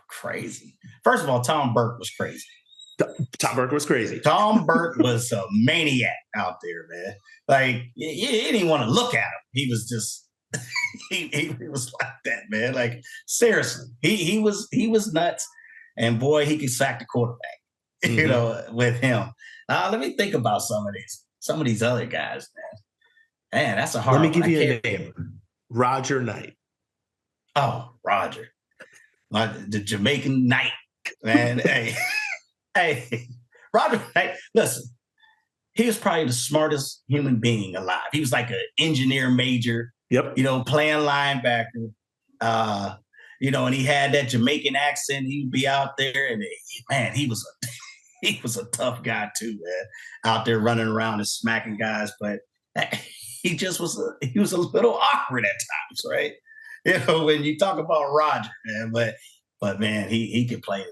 Crazy. First of all, Tom Burke was crazy.
Tom Burke was crazy.
Tom Burke was a maniac out there, man. Like, you didn't want to look at him. He was just, he was like that, man. Like, seriously, he was nuts. And boy, he could sack the quarterback, with him. Let me think about some of these other guys, man. Man, that's a hard one.
Let me give you a name. Roger Knight.
Oh, Roger. The Jamaican Knight, man. Hey, Roger Knight, listen, he was probably the smartest human being alive. He was like an engineer major,
playing
linebacker, and he had that Jamaican accent. He'd be out there, and man, he was a tough guy too, man, out there running around and smacking guys. But he was a little awkward at times, right? when you talk about Roger, man, but man, he could play.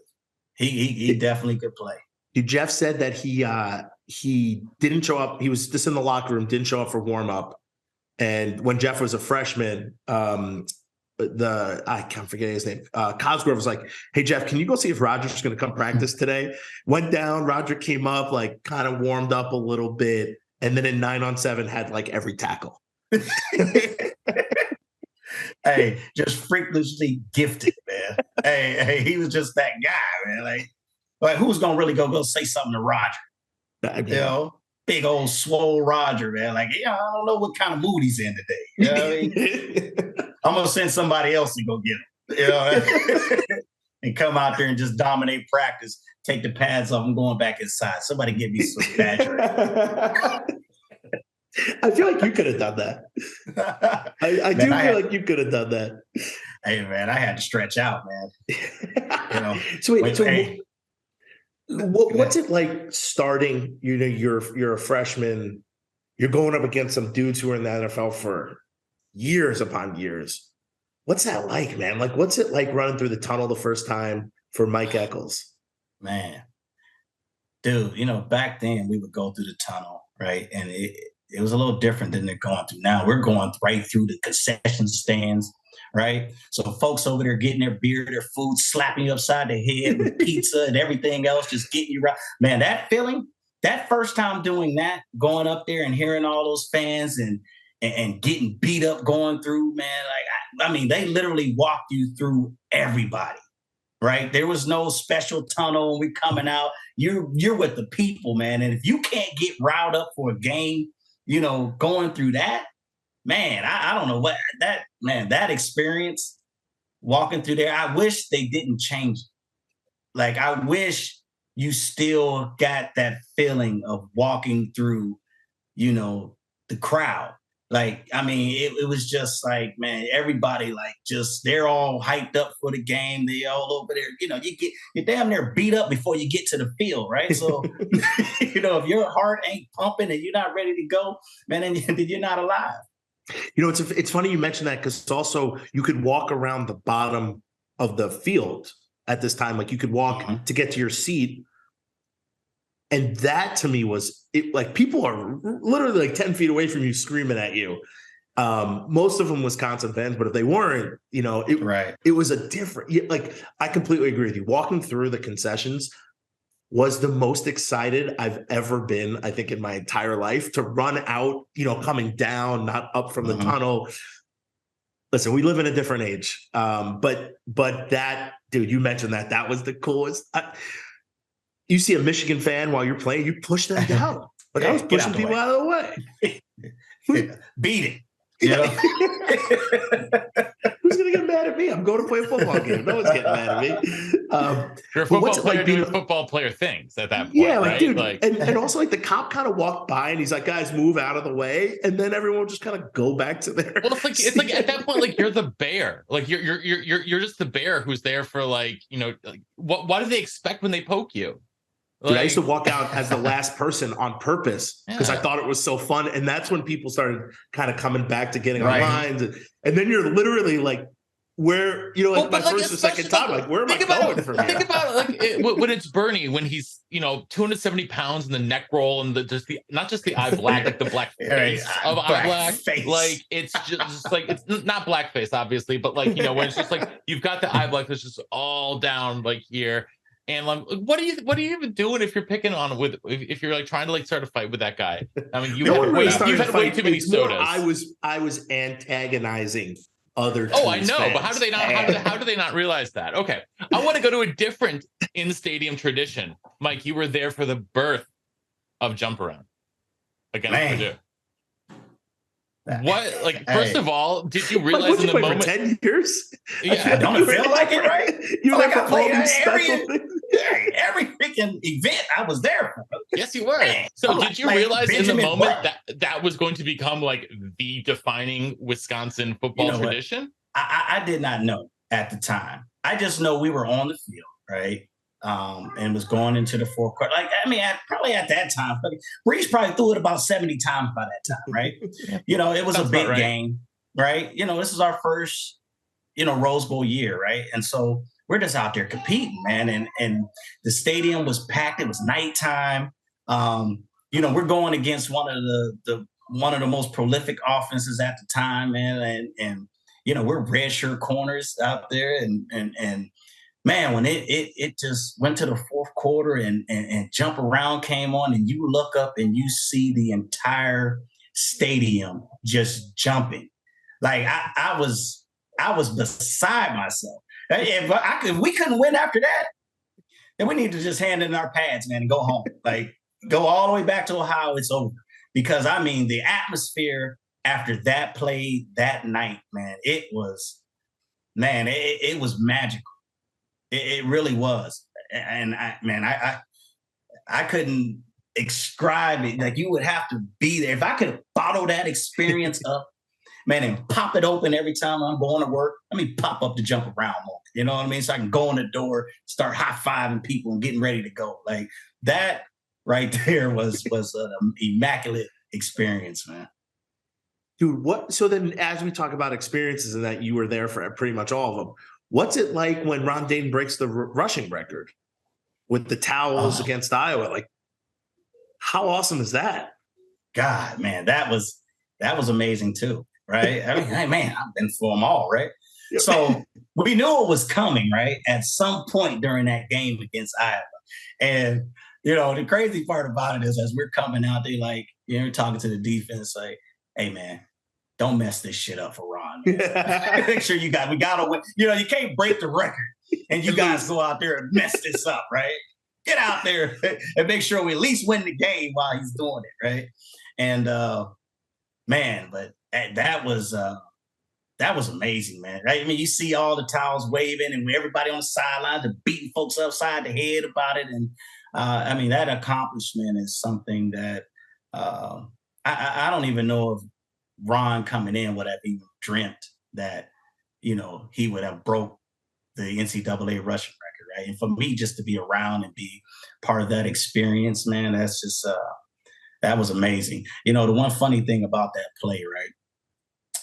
He definitely could play.
Jeff said that he didn't show up. He was just in the locker room, didn't show up for warm up. And when Jeff was a freshman, I can't forget his name. Cosgrove was like, "Hey Jeff, can you go see if Roger's going to come practice today?" Went down. Roger came up, like kind of warmed up a little bit, and then in 9-on-7 had like every tackle.
Hey, just freakishly gifted, man. Hey, he was just that guy, man. Like who's gonna really go say something to Roger? Big old swole Roger, man. Like, I don't know what kind of mood he's in today. You know what I mean? I'm gonna send somebody else to go get him. And come out there and just dominate practice. Take the pads off. I'm going back inside. Somebody give me some badger.
I feel like you could have done that. I do feel like you could have done that.
Hey, man, I had to stretch out, man.
What's it like starting? You're a freshman. You're going up against some dudes who are in the NFL for years upon years. What's that like, man? Like, what's it like running through the tunnel the first time for Mike Echols?
Man, dude, back then we would go through the tunnel, right? And it was a little different than they're going through now. We're going right through the concession stands, right? So folks over there getting their beer, their food, slapping you upside the head with pizza and everything else, just getting you right. Man, that feeling, that first time doing that, going up there and hearing all those fans and getting beat up going through, man, I mean, they literally walked you through everybody, right? There was no special tunnel and we coming out. You're with the people, man. And if you can't get riled up for a game, going through that, man, I don't know that experience walking through there, I wish they didn't change it. Like, I wish you still got that feeling of walking through, the crowd. Like, I mean, it was just like, man, everybody they're all hyped up for the game. They all over there, you're damn near beat up before you get to the field, right? So, if your heart ain't pumping and you're not ready to go, man, then you're not alive.
It's funny you mentioned that because it's also you could walk around the bottom of the field at this time. Like you could walk to get to your seat. And that to me was it. Like people are literally like 10 feet away from you screaming at you. Most of them Wisconsin fans, but if they weren't, it was a different, like I completely agree with you. Walking through the concessions was the most excited I've ever been, I think, in my entire life to run out, coming down, not up from the tunnel. Listen, we live in a different age. But that, dude, you mentioned that was the coolest. You see a Michigan fan while you're playing, you push them down. Like I was pushing people out of the way.
Beat it.
Who's going to get mad at me? I'm going to play a football game. No one's getting mad at me.
You're a football player doing football player things at that point.
Yeah,
right?
Dude. And also the cop kind of walked by and he's like, guys, move out of the way. And then everyone just kind of go back to their.
Well, it's like at that point, like you're the bear. Like you're just the bear who's there for what do they expect when they poke you?
Dude, I used to walk out as the last person on purpose because I thought it was so fun. And that's when people started kind of coming back to getting on lines. And then you're literally like, where, my first or second time, like, where am I going from here?
Think about it, when it's Bernie, when he's, 270 pounds in the neck roll and not just the eye black, like the black face of eye black. Face. Like, it's just like, it's not blackface, obviously, but when it's just like, you've got the eye black that's just all down like here. And what are you even doing if you're picking on if you're trying to start a fight with that guy? I mean, you've had way too many sodas.
I was antagonizing other teams.
Oh, I know, fans. But how do they not realize that? Okay, I want to go to a different in-stadium tradition. Mike, you were there for the birth of Jump Around against Purdue. What? First of all, did you realize in the moment?
10 years?
Yeah, don't it feel like it, right?
You like I played
every freaking event I was there for.
Yes, you were. So did you realize Benjamin in the moment that was going to become the defining Wisconsin football tradition?
I did not know at the time. I just know we were on the field, right? And was going into the fourth quarter. Probably at that time, but Brees probably threw it about 70 times by that time, right? It was a big game, right? This is our first Rose Bowl year, right? And so we're just out there competing, man. And the stadium was packed. It was nighttime. We're going against one of the most prolific offenses at the time, man. And we're redshirt corners out there. And man, when it just went to the fourth quarter and jump around came on, and you look up and you see the entire stadium just jumping. Like I was beside myself. If we couldn't win after that, then we need to just hand in our pads, man, and go home. Like, go all the way back to Ohio. It's over. Because, I mean, the atmosphere after that play that night, man, it was magical. It really was. And, I couldn't describe it. Like, you would have to be there. If I could bottle that experience up, man, and pop it open every time I'm going to work, let me pop up the jump around moment. You know what I mean? So I can go in the door, start high-fiving people and getting ready to go. Like, that right there was an immaculate experience, man.
Dude, so then as we talk about experiences and that you were there for pretty much all of them, what's it like when Ron Dayne breaks the rushing record with the towels against Iowa? Like, how awesome is that?
God, man, that was amazing too, right? I mean, hey, man, I've been for them all, right? So we knew it was coming, right? At some point during that game against Iowa. And, the crazy part about it is as we're coming out, they like, talking to the defense, like, hey, man, don't mess this shit up for Ron. Make sure we got to win. You can't break the record and you guys go out there and mess this up, right? Get out there and make sure we at least win the game while he's doing it, right? And, man, but that was amazing, man. Right? I mean, you see all the towels waving and everybody on the sidelines are beating folks upside the head about it. And that accomplishment is something that I don't even know if Ron coming in would have even dreamt that, he would have broke the NCAA rushing record, right? And for me, just to be around and be part of that experience, man, that's just that was amazing. The one funny thing about that play, right?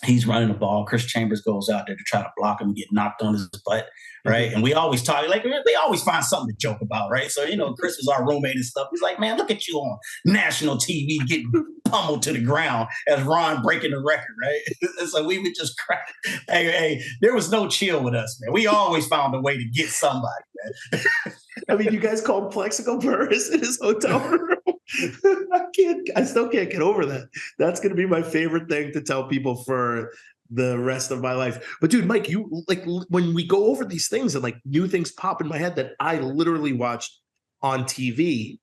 He's running the ball. Chris Chambers goes out there to try to block him and get knocked on his butt, right? And we always talk, like, they always find something to joke about, right? So, Chris was our roommate and stuff. He's like, man, look at you on national TV getting pummeled to the ground as Ron breaking the record, right? And so we would just crack. Hey, there was no chill with us, man. We always found a way to get somebody, man.
I mean, you guys called Plaxico Burress in his hotel room. I still can't get over that. That's going to be my favorite thing to tell people for the rest of my life. But dude, Mike, you like when we go over these things and like new things pop in my head that I literally watched on TV,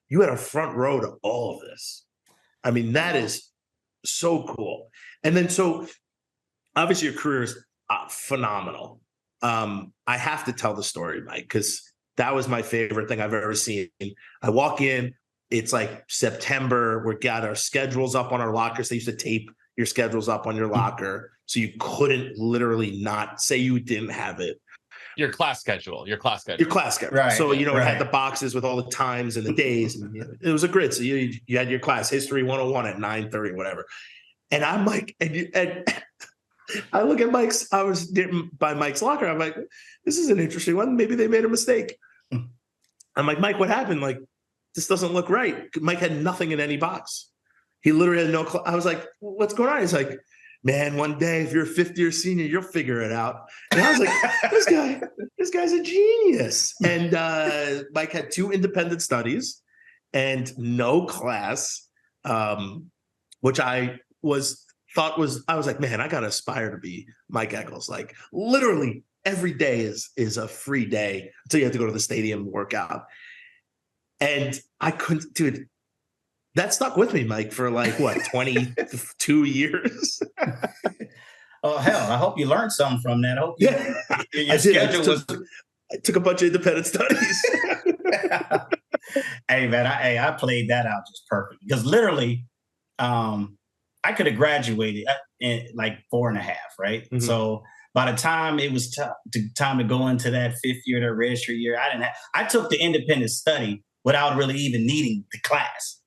you had a front row to all of this. I mean, that is so cool. And then, so obviously your career is phenomenal. I have to tell the story, Mike, because that was my favorite thing I've ever seen. I walk in, it's like September. We got our schedules up on our lockers. They used to tape your schedules up on your locker, so you couldn't literally not say you didn't have it.
Your class schedule.
Right. So, it had the boxes with all the times and the days. And it was a grid. So you had your class, History 101 at 9:30, whatever. And I'm like, and I look at Mike's, I was by Mike's locker. I'm like, this is an interesting one. Maybe they made a mistake. I'm like, Mike, what happened? Like, this doesn't look right. Mike had nothing in any box. He literally had no. I was like, what's going on? He's like, man, one day if you're a fifth year senior, you'll figure it out. And I was like, this guy's a genius. And Mike had 2 independent studies and no class, which I was like, man, I got to aspire to be Mike Echols. Like, literally every day is a free day until you have to go to the stadium and work out. And I couldn't, dude, that stuck with me, Mike, for like, what, 22 years?
Oh, hell, I hope you learned something from that. I hope
your schedule I took a bunch of independent studies.
Hey, man, I played that out just perfect. Because literally, I could have graduated in like 4.5, right? Mm-hmm. So by the time it was time to go into that 5th year, that redshirt year, I took the independent study without really even needing the class.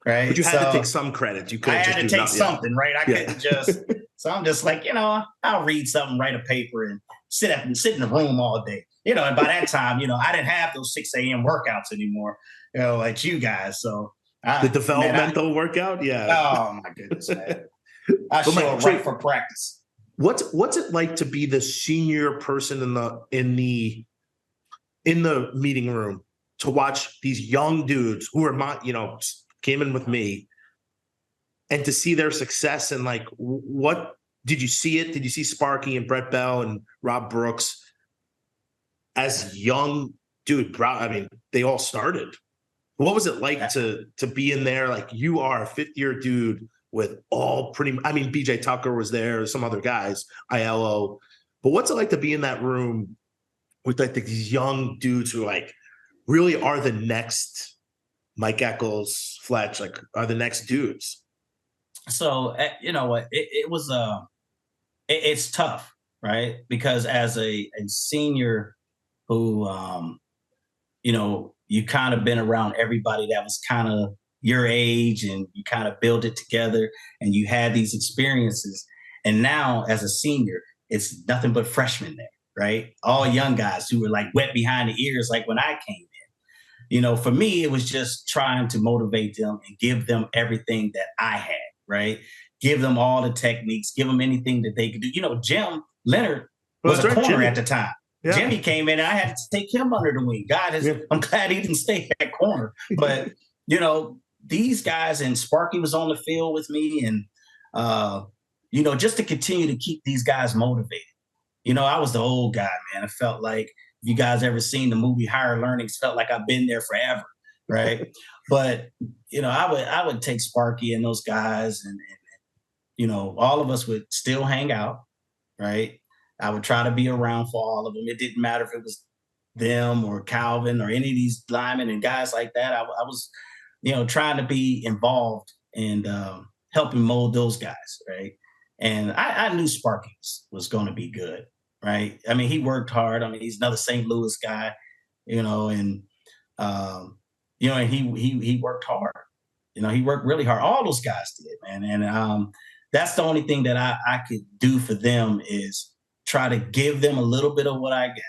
Right.
But you had to take some credit. You could.
I had to take something, right? I couldn't just. So I'm just like, I'll read something, write a paper, and sit in the room all day. And by that time, I didn't have those 6 a.m. workouts anymore, like you guys. So
the developmental workout, yeah.
Oh my goodness, man! I show up right for practice.
What's it like to be the senior person in the meeting room to watch these young dudes who are came in with me, and to see their success? And like, what did you see it? Did you see Sparky and Brett Bell and Rob Brooks as young dude? I mean, they all started. What was it like to be in there? Like, you are a 5th-year dude with all BJ Tucker was there, some other guys, ILO. But what's it like to be in that room with like these young dudes who like really are the next Mike Echols, Fletch, like are the next dudes? So,
you know what, it was it's tough, right? Because as a senior who, you kind of been around everybody that was kind of your age, and you kind of build it together, and you had these experiences. And now as a senior, it's nothing but freshmen there, right? All young guys who were like wet behind the ears, like when I came in. For me, it was just trying to motivate them and give them everything that I had, right? Give them all the techniques, give them anything that they could do. Jim Leonard was a corner at the time. Yeah. Jimmy came in and I had to take him under the wing. I'm glad he didn't stay at corner. But, these guys, and Sparky was on the field with me, and, just to continue to keep these guys motivated. I was the old guy, man. I felt like, if you guys ever seen the movie Higher Learnings, felt like I've been there forever, right? But, I would take Sparky and those guys, and all of us would still hang out, right? I would try to be around for all of them. It didn't matter if it was them or Calvin or any of these linemen and guys like that. I was, trying to be involved and helping mold those guys, right? And I knew Sparky was going to be good, right? I mean, he worked hard. I mean, he's another St. Louis guy, and he worked hard. He worked really hard. All those guys did, man. And that's the only thing that I could do for them is try to give them a little bit of what I got,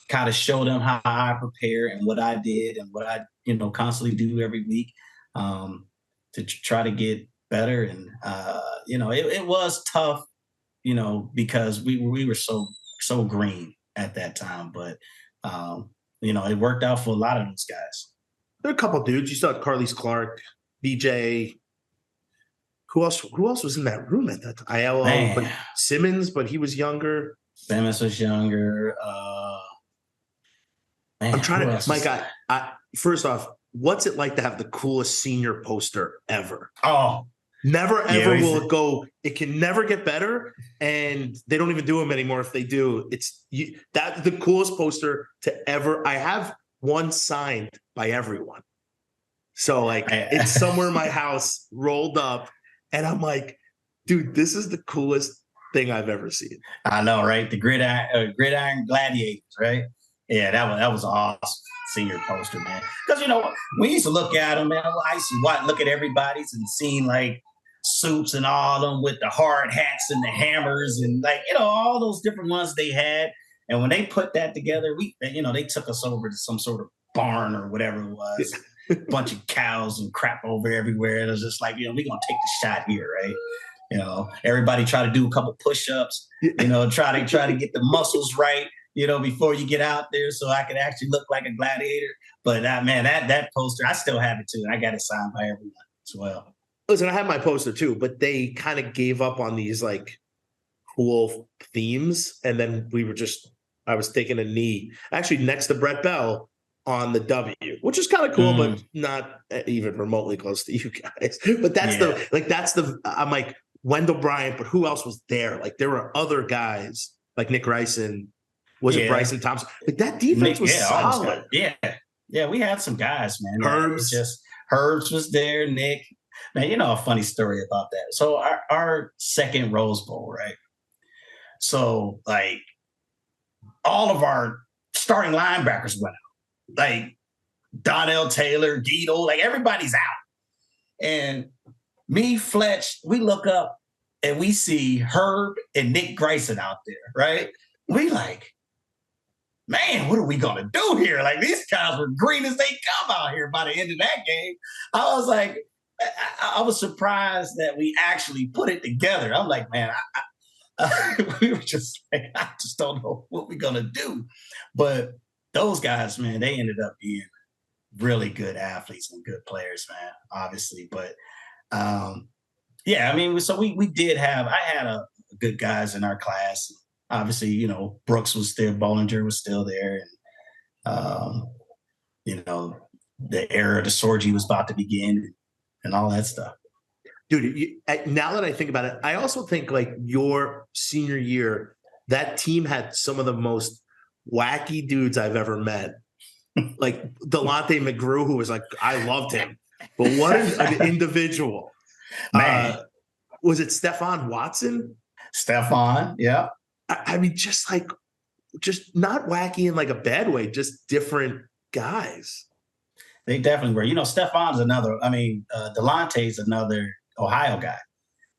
kind of show them how I prepare and what I did and what I, constantly do every week to try to get better. And, it was tough, because we were so green at that time. But, it worked out for a lot of those guys.
There are a couple of dudes. You saw Carlise Clark, BJ. Who else was in that room at that time? ILO, but Simmons, but he was younger.
Simmons was younger.
I'm trying to, Mike, I first off, what's it like to have the coolest senior poster ever?
Oh,
never, ever will it go. It can never get better. And they don't even do them anymore. If they do, that's the coolest poster to ever. I have one signed by everyone. So like it's somewhere in my house rolled up. And I'm like, dude, this is the coolest thing I've ever seen.
I know, right? The gridiron gladiators, right? Yeah, that was awesome senior poster, man. Because we used to look at them, man. I used to look at everybody's and seeing like suits and all of them with the hard hats and the hammers and like all those different ones they had. And when they put that together, they took us over to some sort of barn or whatever it was. Bunch of cows and crap over everywhere. It was just like, we're going to take the shot here, right? Everybody try to do a couple push-ups, try to get the muscles right, before you get out there so I could actually look like a gladiator. But that poster, I still have it too. And I got it signed by everyone as well.
Listen, I have my poster too, but they kind of gave up on these like cool themes. And then I was taking a knee actually next to Brett Bell on the W, which is kind of cool, but not even remotely close to you guys. But I'm like Wendell Bryant, but who else was there? Like there were other guys like Nick Ryson, it Bryson Thompson? Like that defense was solid.
Yeah, we had some guys, man.
Herbs
was there, Nick. Man, a funny story about that. So our second Rose Bowl, right? So like all of our starting linebackers went out. Like Donnell Taylor, Guido, like everybody's out. And me, Fletch, we look up and we see Herb and Nick Grayson out there, right? We like, man, what are we going to do here? Like, these guys were green as they come out here by the end of that game. I was like, I was surprised that we actually put it together. I'm like, man, we were just like, I just don't know what we're going to do. But those guys, man, they ended up being really good athletes and good players, man, obviously. But yeah, I mean, so we did have, I had a good guys in our class. Obviously, you know, Brooks was there, Bollinger was still there. And, you know, the era of the Sorgi was about to begin and all that stuff.
Dude, now that I think about it, I also think like your senior year, that team had some of the most wacky dudes I've ever met. Like Delonte McGrew, who was like, I loved him. But what an individual.
Man.
Was it Stephon Watson?
Stephon, yeah.
I mean, just not wacky in like a bad way, just different guys.
They definitely were. You know, Stephon's another, I mean, Delonte's another Ohio guy.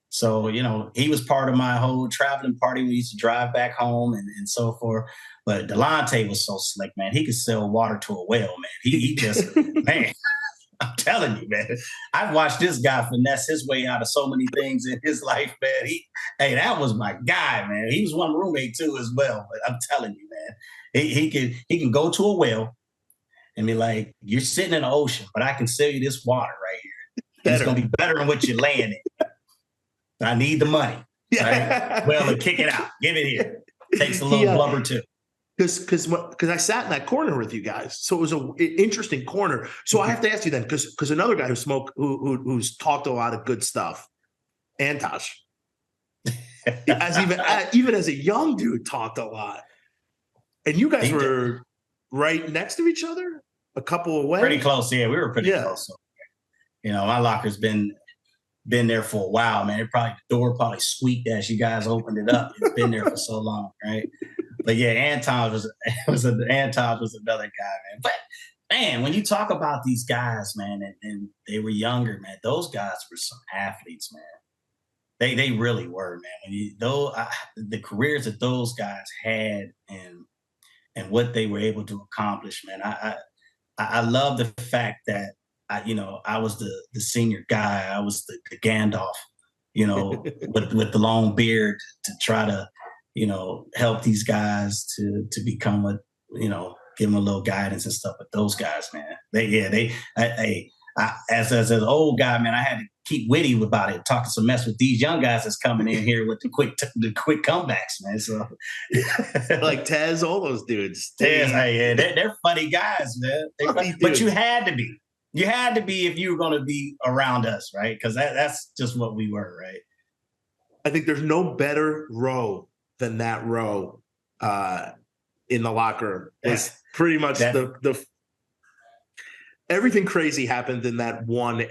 So, you know, he was part of my whole traveling party. We used to drive back home and so forth. But Delonte was so slick, man. He could sell water to a whale, man. He just, man, I'm telling you, man. I've watched this guy finesse his way out of so many things in his life, man. Hey, that was my guy, man. He was one roommate too as well. But I'm telling you, man, he can go to a well and be like, you're sitting in the ocean, but I can sell you this water right here. It's going to be better than what you're laying in. I need the money. Right? Well, kick it out. Give it here. Takes a little blubber too.
Because I sat in that corner with you guys, so it was an interesting corner. So I have to ask you then, because another guy who's talked a lot of good stuff, Antosh, even as a young dude, talked a lot. And you guys were right next to each other, a couple away.
Pretty close, yeah. We were pretty close. So, you know, my locker's been there for a while, man. The door probably squeaked as you guys opened it up. It's been there for so long, right? But yeah, Antosh was another guy, man. But man, when you talk about these guys, man, and they were younger, man, those guys were some athletes, man. They really were, man. The careers that those guys had and what they were able to accomplish, man. I love the fact that I was the senior guy. I was the Gandalf, you know, with the long beard to try to, you know, help these guys to become give them a little guidance and stuff. But those guys, man, as an old guy, man, I had to keep witty about it, talking some mess with these young guys that's coming in here with the quick comebacks, man. So
like Tez, all those dudes.
Tez, they're funny guys, man. But you had to be. You had to be if you were going to be around us, right? Because that's just what we were, right?
I think there's no better row than that row in the locker room. It's pretty much the everything crazy happened in that one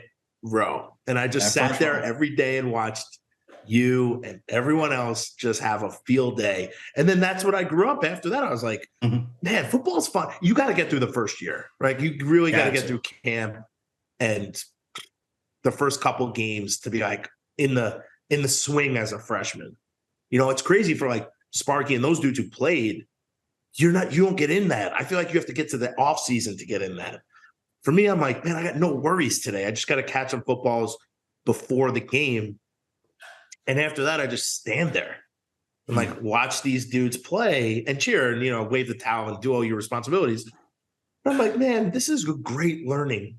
row. And I just sat there every day and watched you and everyone else just have a field day. And then that's what I grew up after that. I was like, man, football's fun. You got to get through the first year, right? You really got to get through camp and the first couple games to be like in the swing as a freshman. You know, it's crazy for like Sparky and those dudes who played. You don't get in that. I feel like you have to get to the off season to get in that. For me, I'm like, man, I got no worries today. I just got to catch some footballs before the game. And after that, I just stand there and like watch these dudes play and cheer and, you know, wave the towel and do all your responsibilities. But I'm like, man, this is a great learning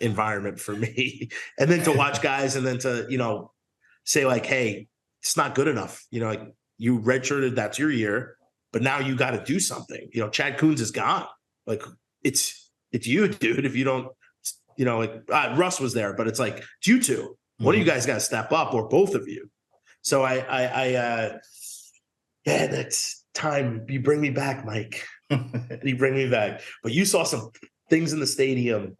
environment for me. And then to watch guys and then to, you know, say like, hey, it's not good enough. You know, like you redshirted, that's your year, but now you got to do something. You know, Chad Coons is gone. Like it's you, dude. If you don't, you know, like Russ was there, but it's like, it's you two. One of you guys got to step up or both of you. So that's time. You bring me back, Mike. You bring me back. But you saw some things in the stadium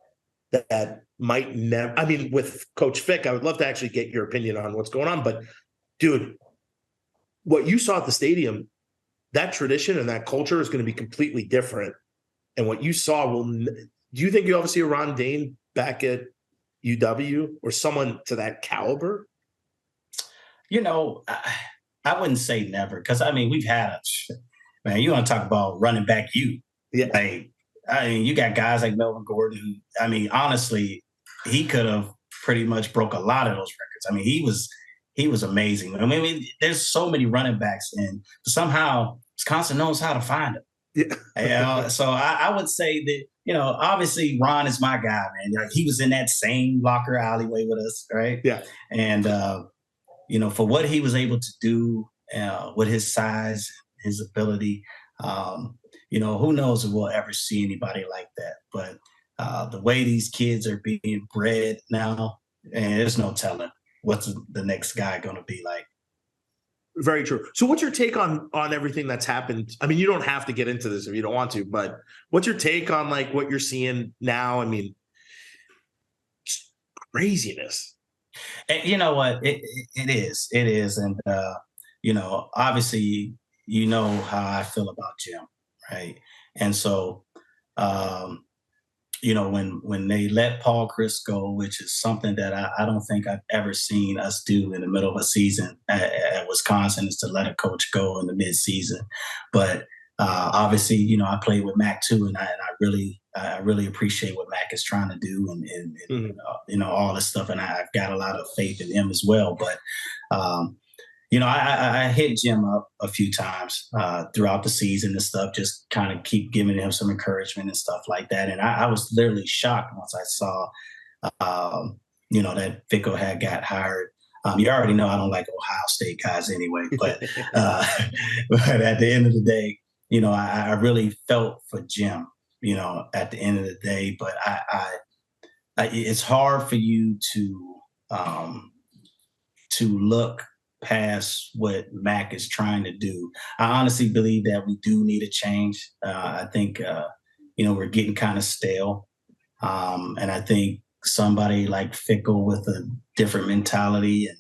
that might never. I mean, with Coach Fick, I would love to actually get your opinion on what's going on. But, dude, what you saw at the stadium, that tradition and that culture is going to be completely different. And what you saw do you think you ever see a Ron Dane back at UW or someone to that caliber?
You know, I wouldn't say never, because I mean, we've had man, you want to talk about running back
Yeah.
like, I mean, you got guys like Melvin Gordon, who, I mean, honestly, he could have pretty much broke a lot of those records. I mean, he was amazing. I mean, there's so many running backs, and somehow Wisconsin knows how to find them.
Yeah.
So I would say that, you know, obviously Ron is my guy, man. Like, he was in that same locker alleyway with us, right?
Yeah.
And you know, for what he was able to do with his size, his ability, you know, who knows if we'll ever see anybody like that. But the way these kids are being bred now, and there's no telling what's the next guy going to be like.
Very true. So what's your take on everything that's happened? I mean, you don't have to get into this if you don't want to, but what's your take on like what you're seeing now? I mean, craziness.
And you know what? It is. And, you know, obviously, you know how I feel about Jim, right? And so, you know, when they let Paul Chris go, which is something that I don't think I've ever seen us do in the middle of a season at Wisconsin, is to let a coach go in the midseason. But obviously, you know, I played with Mac too, and I really appreciate what Mac is trying to do, and you know, all this stuff, and I've got a lot of faith in him as well. But you know, I hit Jim up a few times throughout the season and stuff, just kind of keep giving him some encouragement and stuff like that. And I was literally shocked once I saw, you know, that Fickle had got hired. You already know I don't like Ohio State guys anyway, but but at the end of the day, you know, I really felt for Jim, you know, at the end of the day. But I it's hard for you to look past what Mac is trying to do. I honestly believe that we do need a change. I think, you know, we're getting kind of stale. And I think somebody like Fickle with a different mentality, and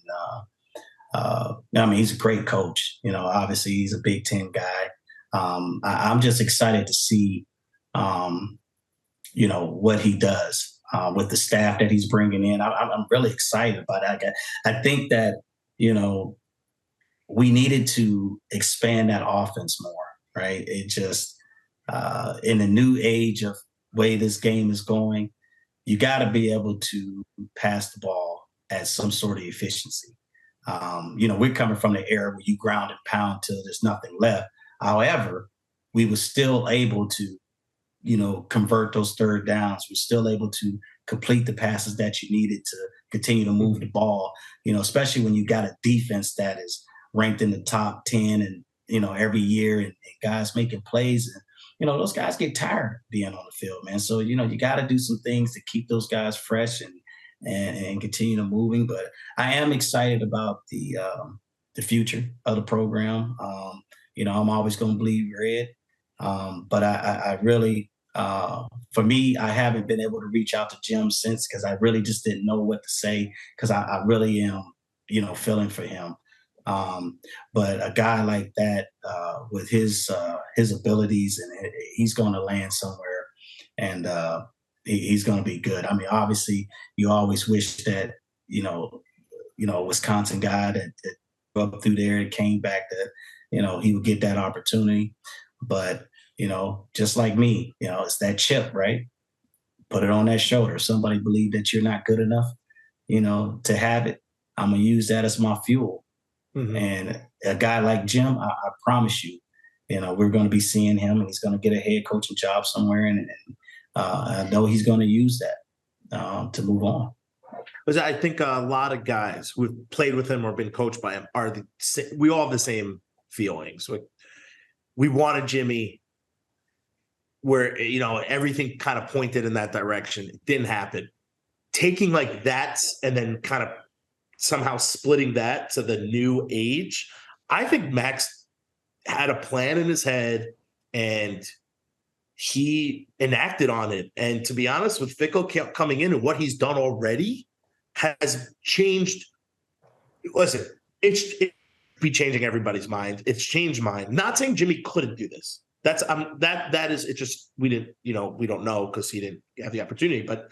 I mean, he's a great coach. You know, obviously he's a Big Ten guy. I'm just excited to see, you know, what he does with the staff that he's bringing in. I'm really excited about that. I think that, you know, we needed to expand that offense more, right? It just, in the new age of way this game is going, you got to be able to pass the ball at some sort of efficiency. You know, we're coming from the era where you ground and pound till there's nothing left. However, we were still able to, you know, convert those third downs. We're still able to complete the passes that you needed to continue to move the ball, you know, especially when you got a defense that is ranked in the top 10 and, you know, every year, and guys making plays. And, you know, those guys get tired of being on the field, man. So, you know, you got to do some things to keep those guys fresh and continue to moving. But I am excited about the future of the program. You know, I'm always going to bleed red. But I really, for me, I haven't been able to reach out to Jim since, because I really just didn't know what to say, because I really am, you know, feeling for him. But a guy like that, with his abilities, and he's going to land somewhere, and he's going to be good. I mean, obviously, you always wish that, you know, a Wisconsin guy that grew up through there and came back, that, you know, he would get that opportunity. But, you know, just like me, you know, it's that chip, right? Put it on that shoulder. Somebody believe that you're not good enough, you know, to have it. I'm going to use that as my fuel. Mm-hmm. And a guy like Jim, I promise you, you know, we're going to be seeing him, and he's going to get a head coaching job somewhere. And I know he's going to use that to move on.
Because I think a lot of guys who've played with him or been coached by him we all have the same feelings. We wanted Jimmy, where, you know, everything kind of pointed in that direction. It didn't happen. Taking like that and then kind of somehow splitting that to the new age, I think Max had a plan in his head and he enacted on it. And to be honest, with Fickle coming in and what he's done already has changed. Listen, it's be changing everybody's mind. It's changed mine. Not saying Jimmy couldn't do this. That's that is it. Just we didn't, you know, we don't know because he didn't have the opportunity. But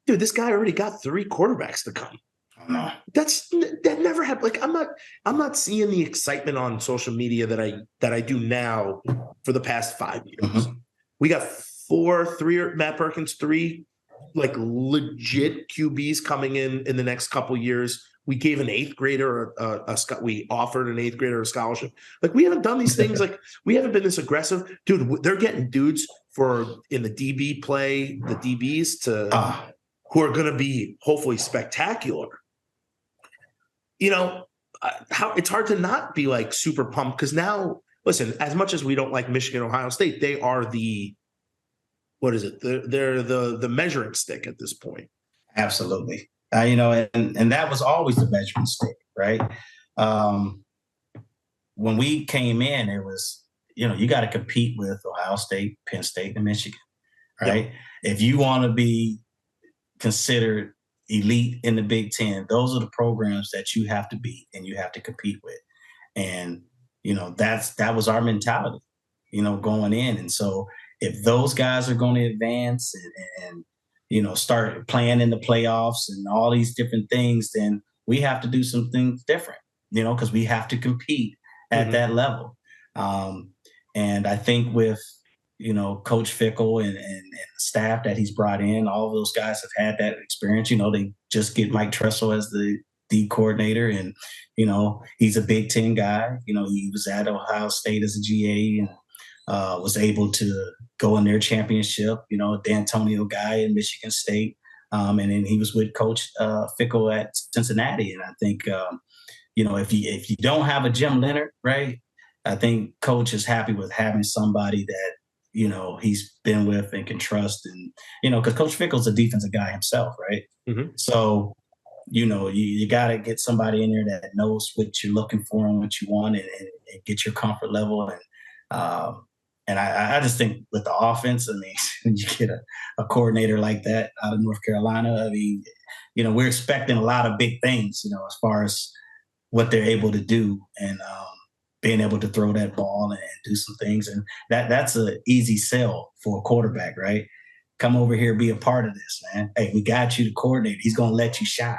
dude, this guy already got 3 quarterbacks to come.
No.
That never happened. Like I'm not seeing the excitement on social media that I do now for the past 5 years.
Mm-hmm.
We got 3 Matt Perkins, 3 like legit QBs coming in the next couple years. We gave an 8th grader we offered an 8th grader a scholarship. Like we haven't done these things. Like we haven't been this aggressive, dude. They're getting dudes in the DB play, the DBs who are going to be hopefully spectacular. You know, it's hard to not be like super pumped because now, listen, as much as we don't like Michigan, Ohio State, they are they're the measuring stick at this point.
Absolutely. You know, and that was always the measuring stick, right? When we came in, it was, you know, you got to compete with Ohio State, Penn State, and Michigan, right? Yep. If you want to be considered elite in the Big Ten, those are the programs that you have to beat and you have to compete with. And, you know, that was our mentality, you know, going in. And so if those guys are going to advance and you know, start playing in the playoffs and all these different things, then we have to do some things different, you know, because we have to compete at that level. And I think with, you know, Coach Fickell and the staff that he's brought in, all of those guys have had that experience. You know, they just get Mike Tressel as the D coordinator, and, you know, he's a Big Ten guy. You know, he was at Ohio State as a GA and was able to go in their championship, you know, D'Antonio guy in Michigan State. And then he was with Coach Fickell at Cincinnati. And I think, you know, if you don't have a Jim Leonard, right, I think Coach is happy with having somebody that, you know, he's been with and can trust. And, you know, because Coach Fickell's a defensive guy himself, right? Mm-hmm. So, you know, you got to get somebody in there that knows what you're looking for and what you want and get your comfort level. And I just think with the offense, I mean, when you get a coordinator like that out of North Carolina, I mean, you know, we're expecting a lot of big things, you know, as far as what they're able to do and being able to throw that ball and do some things. And that's an easy sell for a quarterback, right? Come over here, be a part of this, man. Hey, we got you the coordinator. He's going to let you shine,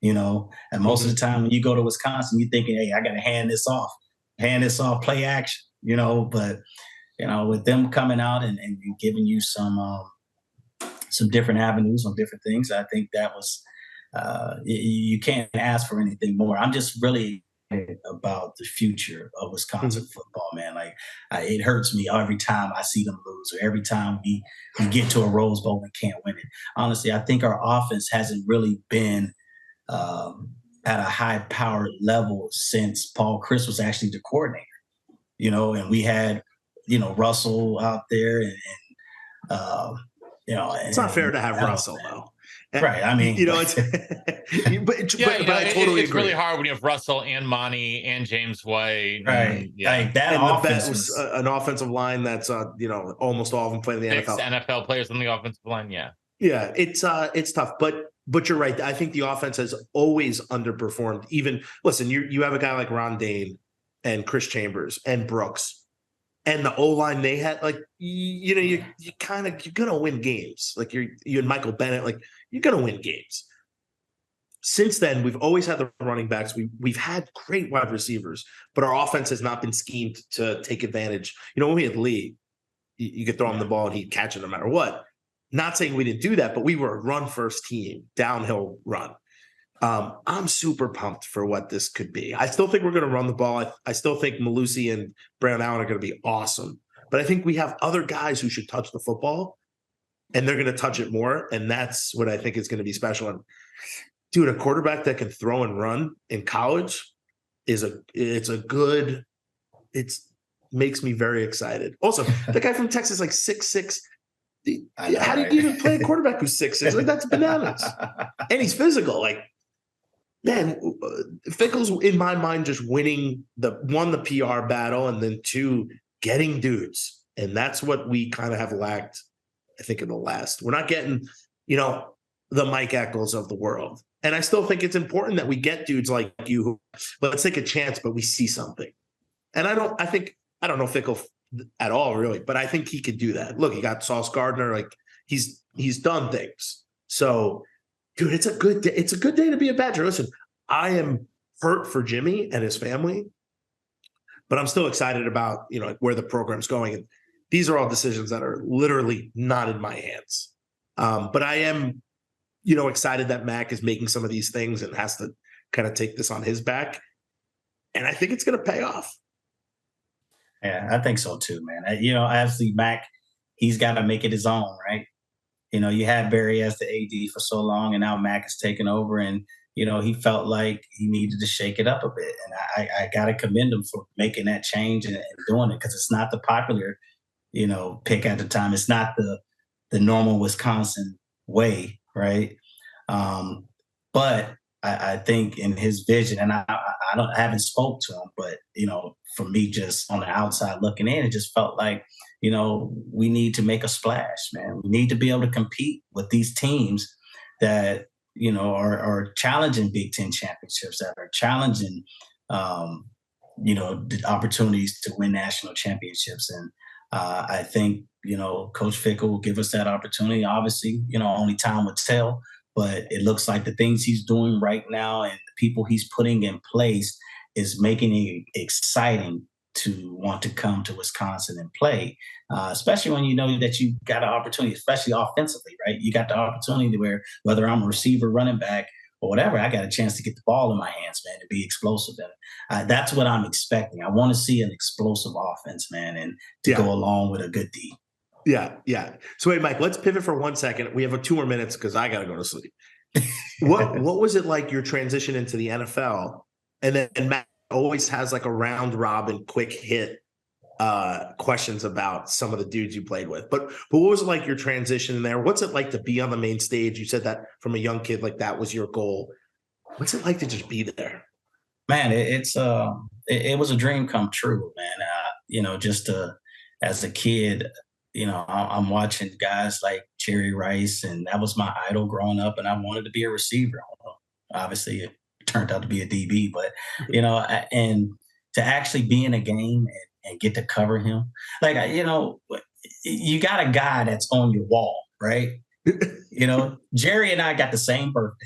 you know. And most of the time when you go to Wisconsin, you're thinking, hey, I got to hand this off, play action, you know. But, you know, with them coming out and giving you some different avenues on different things, I think that was you can't ask for anything more. I'm just really about the future of Wisconsin football, man. Like it hurts me every time I see them lose or every time we get to a Rose Bowl and can't win it. Honestly, I think our offense hasn't really been at a high-powered level since Paul Chris was actually the coordinator, you know, and we had, you know, Russell out there and you know.
It's not fair to have Russell, though.
Right. I mean,
you know, it's but I totally
it's
agree.
Really hard when you have Russell and Monty and James White.
Right.
And, yeah.
Like that
and
offense
was an offensive line that's you know, almost all of them play in the NFL.
NFL players on the offensive line. Yeah.
Yeah. It's tough, but you're right. I think the offense has always underperformed. Even listen, you have a guy like Ron Dane and Chris Chambers and Brooks. And the O-line they had, like, you know, you're gonna win games. Like you and Michael Bennett, like you're gonna win games. Since then, we've always had the running backs. We've had great wide receivers, but our offense has not been schemed to take advantage. You know, when we had Lee, you could throw him the ball and he'd catch it no matter what. Not saying we didn't do that, but we were a run-first team, downhill run. I'm super pumped for what this could be. I still think we're going to run the ball. I still think Malusi and Brown Allen are going to be awesome. But I think we have other guys who should touch the football, and they're going to touch it more. And that's what I think is going to be special. And dude, a quarterback that can throw and run in college makes me very excited. Also, the guy from Texas, like 6'6". How do you even play a quarterback who's 6'6"? Like that's bananas. And he's physical. Like, man, Fickell's in my mind just won the PR battle, and then 2, getting dudes. And that's what we kind of have lacked, I think, in the last. We're not getting, you know, the Mike Echols of the world. And I still think it's important that we get dudes like you who, let's take a chance, but we see something. And I don't know Fickell at all, really, but I think he could do that. Look, he got Sauce Gardner. Like he's done things. So, dude, it's a good day. It's a good day to be a Badger. Listen, I am hurt for Jimmy and his family, but I'm still excited about, where the program's going. And these are all decisions that are literally not in my hands. But I am, excited that Mac is making some of these things and has to kind of take this on his back. And I think it's going to pay off.
Yeah, I think so too, man. Obviously Mac, he's got to make it his own, right? You had Barry as the AD for so long, and now Mac has taken over, and he felt like he needed to shake it up a bit. And I got to commend him for making that change and doing it, because it's not the popular, pick at the time. It's not the normal Wisconsin way, right? But I think in his vision, and I haven't spoke to him, but for me, just on the outside looking in, it just felt like we need to make a splash, man. We need to be able to compete with these teams that are challenging Big Ten championships, that are challenging the opportunities to win national championships. And I think Coach Fickle will give us that opportunity. Obviously, only time will tell. But it looks like the things he's doing right now and the people he's putting in place is making it exciting to want to come to Wisconsin and play, especially when you know that you got an opportunity, especially offensively, right? You got the opportunity where whether I'm a receiver, running back, or whatever, I got a chance to get the ball in my hands, man, and be explosive. And that's what I'm expecting. I want to see an explosive offense, man, and to go along with a good D.
Yeah. So wait, Mike, let's pivot for 1 second. We have 2 more minutes because I got to go to sleep. What was it like your transition into the NFL? And then Matt always has like a round robin quick hit questions about some of the dudes you played with. But what was it like your transition in there? What's it like to be on the main stage? You said that from a young kid, like that was your goal. What's it like to just be there?
Man, it was a dream come true, man. As a kid, I'm watching guys like Jerry Rice, and that was my idol growing up, and I wanted to be a receiver. Obviously, it turned out to be a DB, but, and to actually be in a game and get to cover him, like, you got a guy that's on your wall, right? Jerry and I got the same birthday.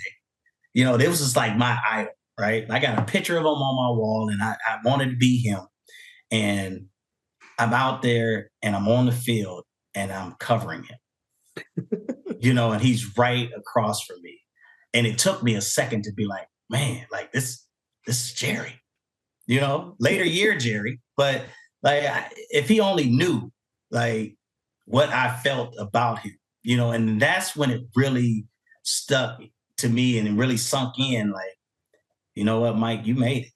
This was like my idol, right? I got a picture of him on my wall, and I wanted to be him. And I'm out there and I'm on the field and I'm covering him, and he's right across from me. And it took me a second to be like, man, like this is Jerry, later year Jerry. But like, if he only knew like what I felt about him, and that's when it really stuck to me and it really sunk in. Like, you know what, Mike, you made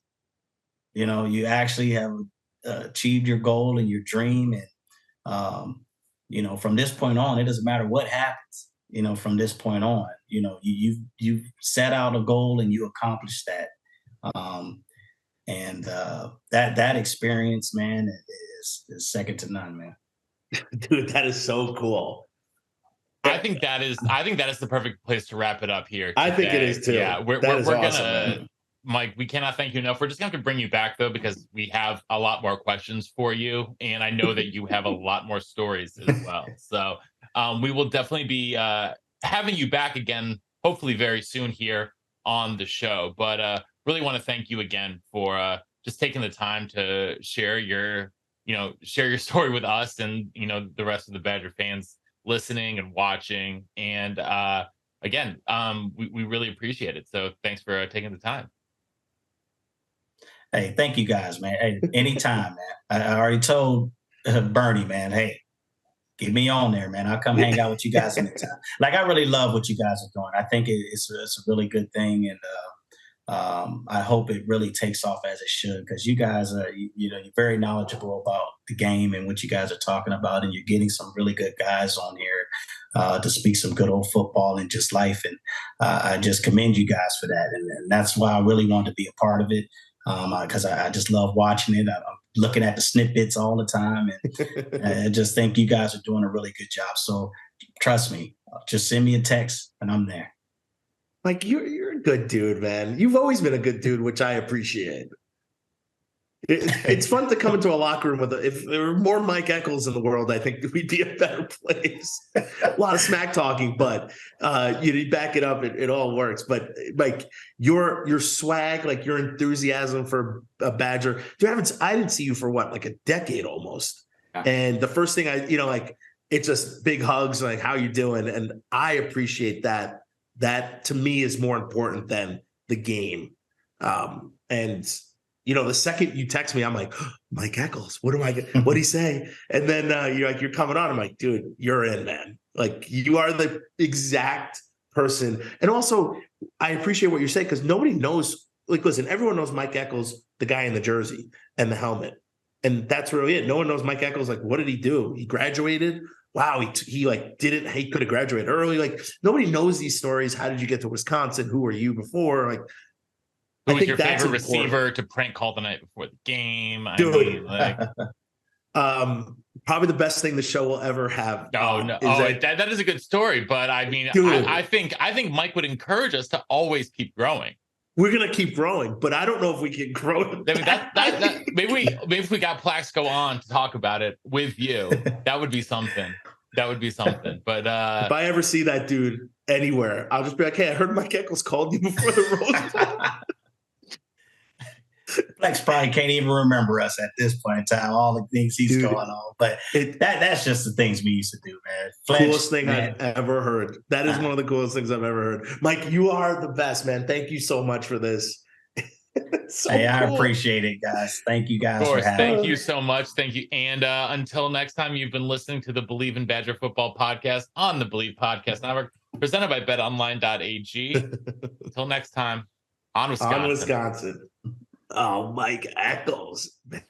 it. You actually have achieved your goal and your dream. And, from this point on, it doesn't matter what happens, from this point on, you've set out a goal and you accomplished that. That experience, man, is second to none, man.
Dude, that is so cool.
I think that is the perfect place to wrap it up here today.
I think it is too.
Yeah, we're
awesome,
gonna,
man.
Mike, we cannot thank you enough. We're just going to bring you back, though, because we have a lot more questions for you. And I know that you have a lot more stories as well. So we will definitely be having you back again, hopefully very soon here on the show. But really want to thank you again for just taking the time to share your story with us and, the rest of the Badger fans listening and watching. And again, we really appreciate it. So thanks for taking the time.
Hey, thank you guys, man. Hey, anytime, man. I already told Bernie, man, hey, get me on there, man. I'll come hang out with you guys anytime. Like, I really love what you guys are doing. I think it's a really good thing. And I hope it really takes off as it should, because you guys are, you're very knowledgeable about the game and what you guys are talking about. And you're getting some really good guys on here to speak some good old football and just life. And I just commend you guys for that. And that's why I really wanted to be a part of it. Because I just love watching it. I'm looking at the snippets all the time, and I just think you guys are doing a really good job. So trust me, just send me a text and I'm there.
Like, you're a good dude, man. You've always been a good dude, which I appreciate. It's fun to come into a locker room with if there were more Mike Echols in the world, I think we'd be a better place. A lot of smack talking, but you back it up, it all works. But like your swag, like your enthusiasm for a Badger, I didn't see you for what, like a decade almost. Yeah. And the first thing like it's just big hugs, like how you doing? And I appreciate that. That to me is more important than the game. And the second you text me, I'm like, oh, Mike Echols, what'd he say? And then you're coming on. I'm like, dude, you're in, man. Like you are the exact person. And also I appreciate what you're saying because nobody knows, like, listen, everyone knows Mike Echols, the guy in the jersey and the helmet. And that's really it. No one knows Mike Echols. Like, what did he do? He graduated. Wow. He could have graduated early. Like nobody knows these stories. How did you get to Wisconsin? Who were you before? Like,
who was your favorite receiver to prank call the night before the game?
Dude, probably the best thing the show will ever have.
That is a good story. But I mean, I think Mike would encourage us to always keep growing.
We're gonna keep growing, but I don't know if we can grow.
I mean, maybe if we got Plaxico on to talk about it with you, that would be something. But if
I ever see that dude anywhere, I'll just be like, hey, I heard Mike Echols called you before the Rose Bowl.
Flex probably can't even remember us at this point in time, all the things he's going on. But that's just the things we used to do, man.
Coolest thing I've ever heard. That is one of the coolest things I've ever heard. Mike, you are the best, man. Thank you so much for this.
Cool. I appreciate it, guys. Thank you guys for having me.
Thank you so much. Thank you. And until next time, you've been listening to the Believe in Badger Football podcast on the Believe Podcast Network, presented by betonline.ag. Until next time, on Wisconsin.
Oh, Mike Echols, man.